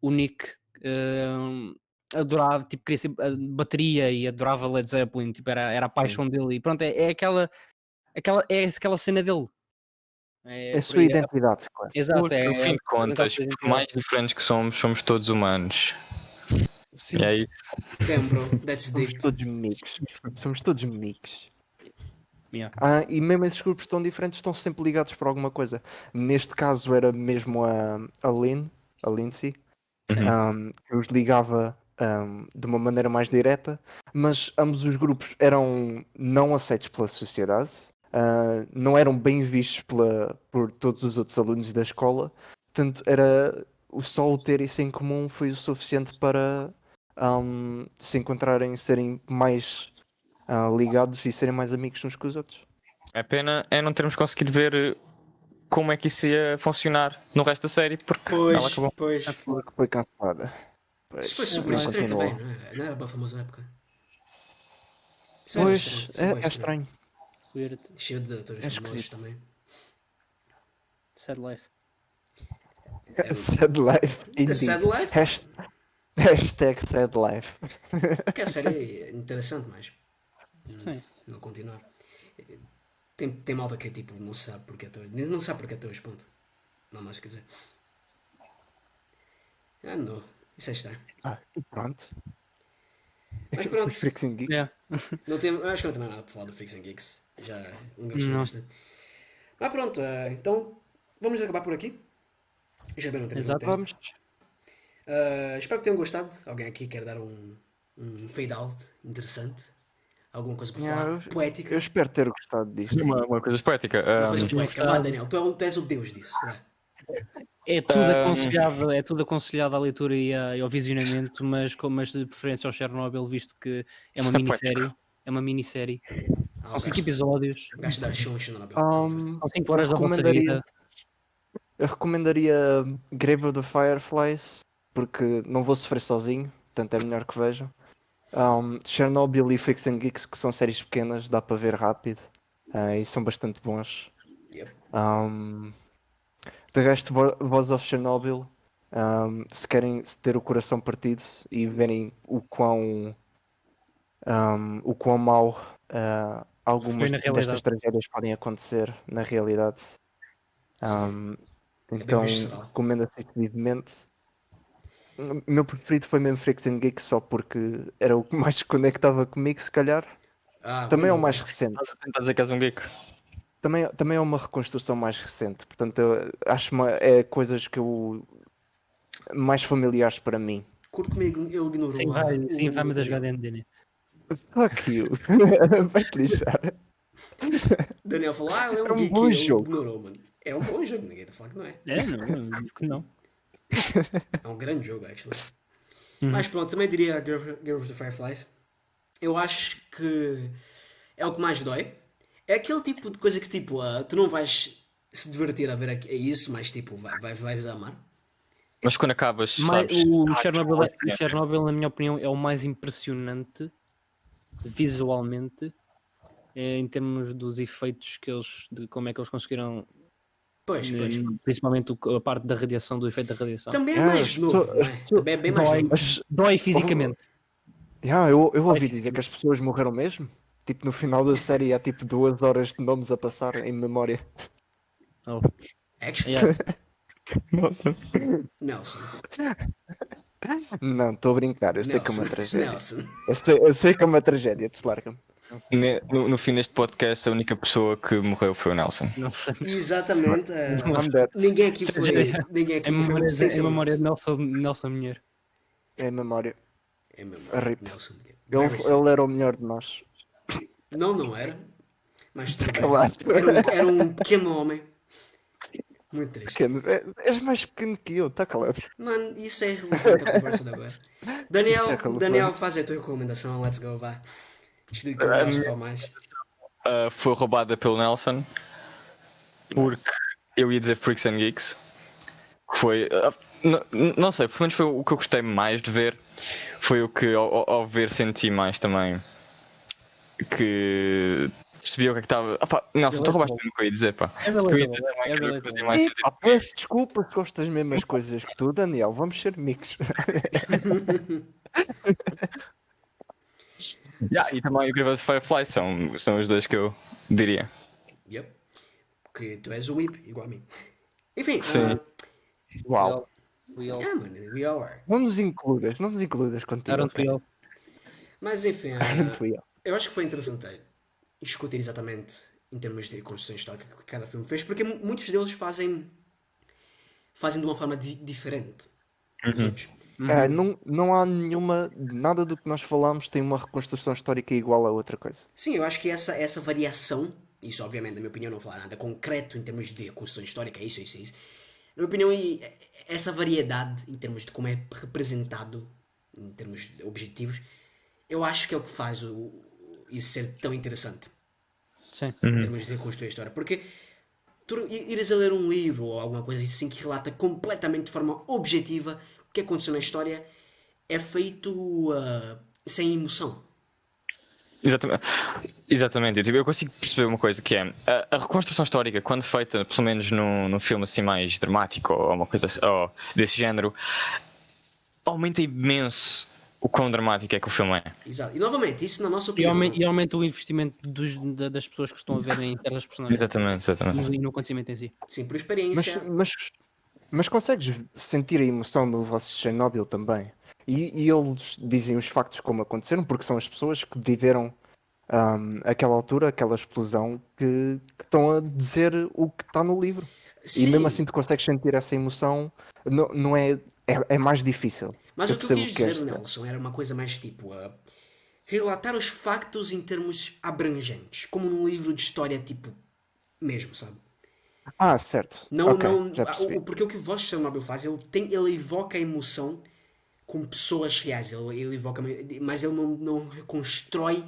Speaker 4: o Nick adorava, tipo, queria ser bateria e adorava Led Zeppelin, tipo, era a paixão dele. E pronto, é aquela cena dele.
Speaker 3: a sua identidade, quase.
Speaker 4: Exato,
Speaker 1: No fim de contas, por mais diferentes que somos todos humanos.
Speaker 3: Sim,
Speaker 1: E é isso.
Speaker 2: Damn, bro, that's
Speaker 3: somos
Speaker 2: deep.
Speaker 3: todos mix. Somos todos mix.
Speaker 4: Yeah.
Speaker 3: E mesmo esses grupos tão diferentes estão sempre ligados por alguma coisa. Neste caso era mesmo a Lindsay, que os ligava de uma maneira mais direta, mas ambos os grupos eram não aceitos pela sociedade, não eram bem vistos por todos os outros alunos da escola, portanto só o ter isso em comum foi o suficiente para se encontrarem, serem mais ligados e serem mais amigos uns com os outros.
Speaker 1: A pena é não termos conseguido ver como é que isso ia funcionar no resto da série, porque ela acabou.
Speaker 2: Pois.
Speaker 3: Porque foi cancelada.
Speaker 2: Isso foi super
Speaker 3: não
Speaker 2: estranho
Speaker 3: continuou.
Speaker 2: também, não era para a famosa época. Isso
Speaker 3: Pois,
Speaker 2: era bué
Speaker 3: é estranho.
Speaker 4: Weird.
Speaker 2: Cheio de atores
Speaker 3: É
Speaker 2: famosos
Speaker 3: esquisito.
Speaker 2: também.
Speaker 4: Sad life.
Speaker 3: Sad life, indeed.
Speaker 2: Sad life?
Speaker 3: Hashtag sad life.
Speaker 2: Porque a série é interessante, mas
Speaker 4: Sim.
Speaker 2: não continuar. Tem malta que é tipo, não sabe porque até hoje. Não sabe porque até hoje, ponto. Não mais quer dizer. Não. Isso aí está.
Speaker 3: E pronto.
Speaker 2: Mas pronto.
Speaker 3: Os Freaks and Geeks.
Speaker 4: Yeah.
Speaker 2: Eu acho que não tem mais nada para falar do Freaks and Geeks. Já alongamos
Speaker 4: Não.
Speaker 2: bastante. Mas pronto, então vamos acabar por aqui. Já bem não tem
Speaker 4: Exato.
Speaker 2: muito tempo.
Speaker 3: Vamos.
Speaker 2: Espero que tenham gostado. Alguém aqui quer dar um fade out interessante? Alguma coisa para falar? Poética?
Speaker 3: Eu espero ter gostado disto.
Speaker 1: Uma coisa poética.
Speaker 2: Uma coisa poética. Vá, Daniel, tu és o deus disso. Vai.
Speaker 4: É tudo aconselhado à leitura e ao visionamento, mas de preferência ao Chernobyl, visto que é uma minissérie. É uma minissérie. São 5 episódios.
Speaker 2: Gasto de dar chão na
Speaker 4: São 5 horas da vossa vida.
Speaker 3: Eu recomendaria Grave of the Fireflies, porque não vou sofrer sozinho, portanto é melhor que vejam. Chernobyl e Freaks and Geeks, que são séries pequenas, dá para ver rápido e são bastante bons.
Speaker 2: Yep.
Speaker 3: De resto, Voz of Chernobyl, se querem ter o coração partido e verem o quão mau algumas destas tragédias podem acontecer na realidade. Então recomendo assiduamente. O meu preferido foi mesmo Freaks and Geeks, só porque era o que mais se conectava comigo, se calhar. Também é o mais recente.
Speaker 1: Estás a tentar dizer que és um geek?
Speaker 3: também é uma reconstrução mais recente, portanto, eu acho é coisas que eu mais familiares para mim.
Speaker 2: Curto comigo, ele ignorou.
Speaker 4: Sim, vai, mas a jogar
Speaker 2: Daniel.
Speaker 4: D&D.
Speaker 3: Fuck you. Vai-te lixar.
Speaker 2: Daniel falou, ele é
Speaker 3: É
Speaker 2: um
Speaker 3: um
Speaker 2: geek,
Speaker 3: bom
Speaker 2: ele
Speaker 3: jogo.
Speaker 2: ignorou, mano. É um bom jogo, ninguém tá falando que não é.
Speaker 4: Não digo que não.
Speaker 2: É um grande jogo, actually.
Speaker 4: Uhum.
Speaker 2: Mas pronto, também diria Girl of the Fireflies. Eu acho que é o que mais dói. É aquele tipo de coisa que, tipo, tu não vais se divertir a ver isso, mas, tipo, vais amar.
Speaker 1: Mas quando acabas,
Speaker 4: Mas
Speaker 1: sabes?
Speaker 4: o Chernobyl, na minha opinião, é o mais impressionante visualmente em termos dos efeitos de como é que eles conseguiram,
Speaker 2: Pois.
Speaker 4: principalmente a parte da radiação, do efeito da radiação.
Speaker 2: Também é mais novo, não é? Também é bem mais novo.
Speaker 4: Dói fisicamente.
Speaker 3: Eu ouvi dizer que as pessoas morreram mesmo. Tipo, no final da série há tipo 2 horas de nomes a passar em memória.
Speaker 4: Oh.
Speaker 2: Actually,
Speaker 4: Yeah.
Speaker 1: Nossa.
Speaker 2: Nelson.
Speaker 3: Não, estou a brincar, eu sei que é uma tragédia.
Speaker 2: Nelson.
Speaker 3: Eu sei que é uma tragédia, deslarga-me.
Speaker 1: No fim deste podcast, a única pessoa que morreu foi o Nelson.
Speaker 4: Não sei.
Speaker 2: Exatamente.
Speaker 3: I'm dead.
Speaker 2: Ninguém aqui foi. Ninguém aqui
Speaker 4: Em memória,
Speaker 2: sem ser
Speaker 4: em memória de
Speaker 2: Nelson.
Speaker 4: Nelson Minheiro.
Speaker 3: É a memória.
Speaker 2: É mesmo.
Speaker 3: RIP.
Speaker 2: Nelson.
Speaker 3: Ele era o melhor de nós.
Speaker 2: Não era. Mas tudo bem.
Speaker 3: Claro.
Speaker 2: Era um pequeno homem. Muito triste.
Speaker 3: Pequeno. És mais pequeno que eu, está calado.
Speaker 2: Mano, isso é relevante a conversa de agora. Daniel,
Speaker 3: Isso é relevante.
Speaker 2: Daniel, faz a tua recomendação. Let's go, vá. Isto de que não se fala mais.
Speaker 1: Foi roubada pelo Nelson porque eu ia dizer Freaks and Geeks. Foi. Não sei, pelo menos foi o que eu gostei mais de ver. Foi o que ao ver senti mais também. Que percebi o que é que estava. Nelson, tu roubaste o que eu ia dizer, pá.
Speaker 4: É
Speaker 1: O que eu ia
Speaker 4: relatable,
Speaker 1: dizer também
Speaker 4: é
Speaker 1: que
Speaker 4: relatable.
Speaker 1: fazia mais sentido.
Speaker 3: Peço desculpa se gostas das mesmas coisas que tu, Daniel. Vamos ser amigos.
Speaker 1: E também o Grave of the Firefly são os dois que eu diria.
Speaker 2: Yep. Porque tu és um whip, igual a mim. Enfim.
Speaker 1: Sim.
Speaker 3: Uau.
Speaker 2: Mano, we all are.
Speaker 3: Não nos includas contigo.
Speaker 4: Aren't we
Speaker 3: ok?
Speaker 4: all?
Speaker 2: Mas enfim,
Speaker 3: Aren't we all?
Speaker 2: eu acho que foi interessante discutir exatamente em termos de construção histórica que cada filme fez, porque muitos deles fazem de uma forma diferente dos outros.
Speaker 3: Não há nada do que nós falamos tem uma reconstrução histórica igual a outra coisa.
Speaker 2: Sim, eu acho que essa variação, isso obviamente, na minha opinião, não falar nada concreto em termos de reconstrução histórica, isso. Na minha opinião, essa variedade em termos de como é representado, em termos de objetivos, eu acho que é o que faz isso ser tão interessante.
Speaker 4: Sim.
Speaker 2: Em termos de reconstruir a história. Porque tu ires a ler um livro ou alguma coisa assim que relata completamente de forma objetiva o que aconteceu na história, é feito sem emoção.
Speaker 1: Exatamente. Eu consigo perceber uma coisa que é a reconstrução histórica, quando feita pelo menos num filme assim mais dramático ou uma coisa assim, ou desse género, aumenta imenso o quão dramático é que o filme é.
Speaker 2: Exato. E novamente, isso na nossa opinião.
Speaker 4: E aumenta o investimento das pessoas que estão a ver em certas personagens.
Speaker 1: Exatamente.
Speaker 4: E no acontecimento em si.
Speaker 2: Sim, por experiência.
Speaker 3: Mas consegues sentir a emoção do vosso Chernobyl também? E eles dizem os factos como aconteceram, porque são as pessoas que viveram aquela altura, aquela explosão, que estão a dizer o que está no livro.
Speaker 2: Sim.
Speaker 3: E mesmo assim tu consegues sentir essa emoção, não é mais difícil.
Speaker 2: Mas o que eu quis dizer,
Speaker 3: esta.
Speaker 2: Nelson, era uma coisa mais tipo relatar os factos em termos abrangentes, como num livro de história tipo mesmo, sabe?
Speaker 3: Certo.
Speaker 2: Não,
Speaker 3: Ok,
Speaker 2: não,
Speaker 3: já percebi.
Speaker 2: porque o que o vosso Chernobyl faz, ele evoca a emoção com pessoas reais, ele evoca, mas ele não reconstrói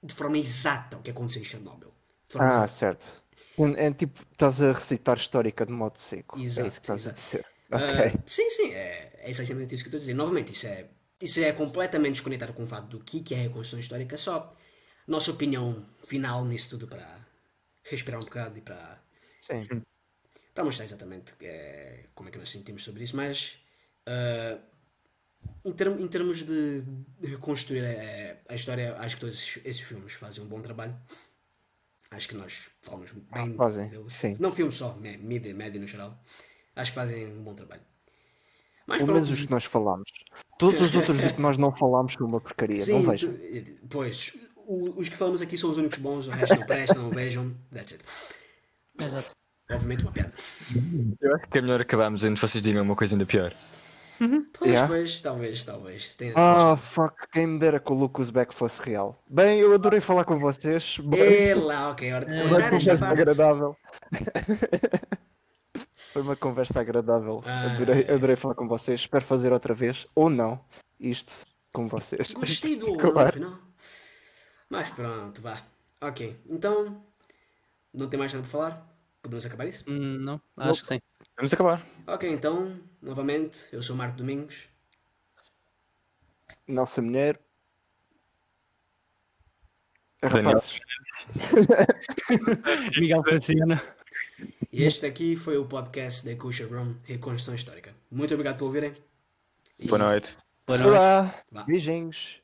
Speaker 2: de forma exata o que aconteceu em Chernobyl.
Speaker 3: Certo. É tipo, estás a recitar histórica de modo seco.
Speaker 2: Exato,
Speaker 3: é isso que estás a
Speaker 2: exato.
Speaker 3: dizer. Ok.
Speaker 2: Sim, é essencialmente isso que eu estou a dizer. Novamente, isso é completamente desconectado com o fato do que é a reconstrução histórica, só nossa opinião final nisso tudo para respirar um bocado e para
Speaker 3: Sim.
Speaker 2: mostrar exatamente como é que nós sentimos sobre isso, mas em termos de reconstruir a história, acho que todos esses filmes fazem um bom trabalho. Acho que nós falamos bem
Speaker 3: fazem,
Speaker 2: deles.
Speaker 3: sim.
Speaker 2: Não filmes só, média no geral. Acho que fazem um bom trabalho. Mas
Speaker 3: Pelo menos os que nós falamos. Todos os outros do que nós não falamos são uma porcaria.
Speaker 2: sim,
Speaker 3: Não vejam.
Speaker 2: pois, os que falamos aqui são os únicos bons, o resto não presta, não vejam. That's it.
Speaker 4: Exato.
Speaker 2: Obviamente uma piada.
Speaker 1: Eu acho que é melhor acabarmos antes de vocês digam uma coisa ainda pior.
Speaker 2: Pois,
Speaker 3: Yeah.
Speaker 2: pois, talvez.
Speaker 3: Fuck, quem me dera que o Lucasback fosse real. Bem, eu adorei falar com vocês.
Speaker 2: É lá, ok, hora de
Speaker 3: Foi uma
Speaker 2: cortar esta
Speaker 3: conversa
Speaker 2: parte.
Speaker 3: agradável. Foi uma conversa agradável. Adorei falar com vocês. Espero fazer outra vez, ou não, isto com vocês.
Speaker 2: Gostei do ou
Speaker 3: Claro.
Speaker 2: não, afinal. Mas pronto, vá. Ok, então, não tem mais nada para falar? Podemos acabar isso?
Speaker 4: Não, acho que sim.
Speaker 1: Vamos acabar.
Speaker 2: Ok, então, novamente, eu sou o Marco Domingos.
Speaker 3: Nossa mulher.
Speaker 1: Daniel.
Speaker 3: Rapazes,
Speaker 4: Miguel Faciano.
Speaker 2: E este aqui foi o podcast da Kosher Room Reconstrução Histórica. Muito obrigado por ouvirem. E
Speaker 1: Boa noite.
Speaker 4: Boa noite.
Speaker 3: olá,
Speaker 2: Vá.
Speaker 3: beijinhos.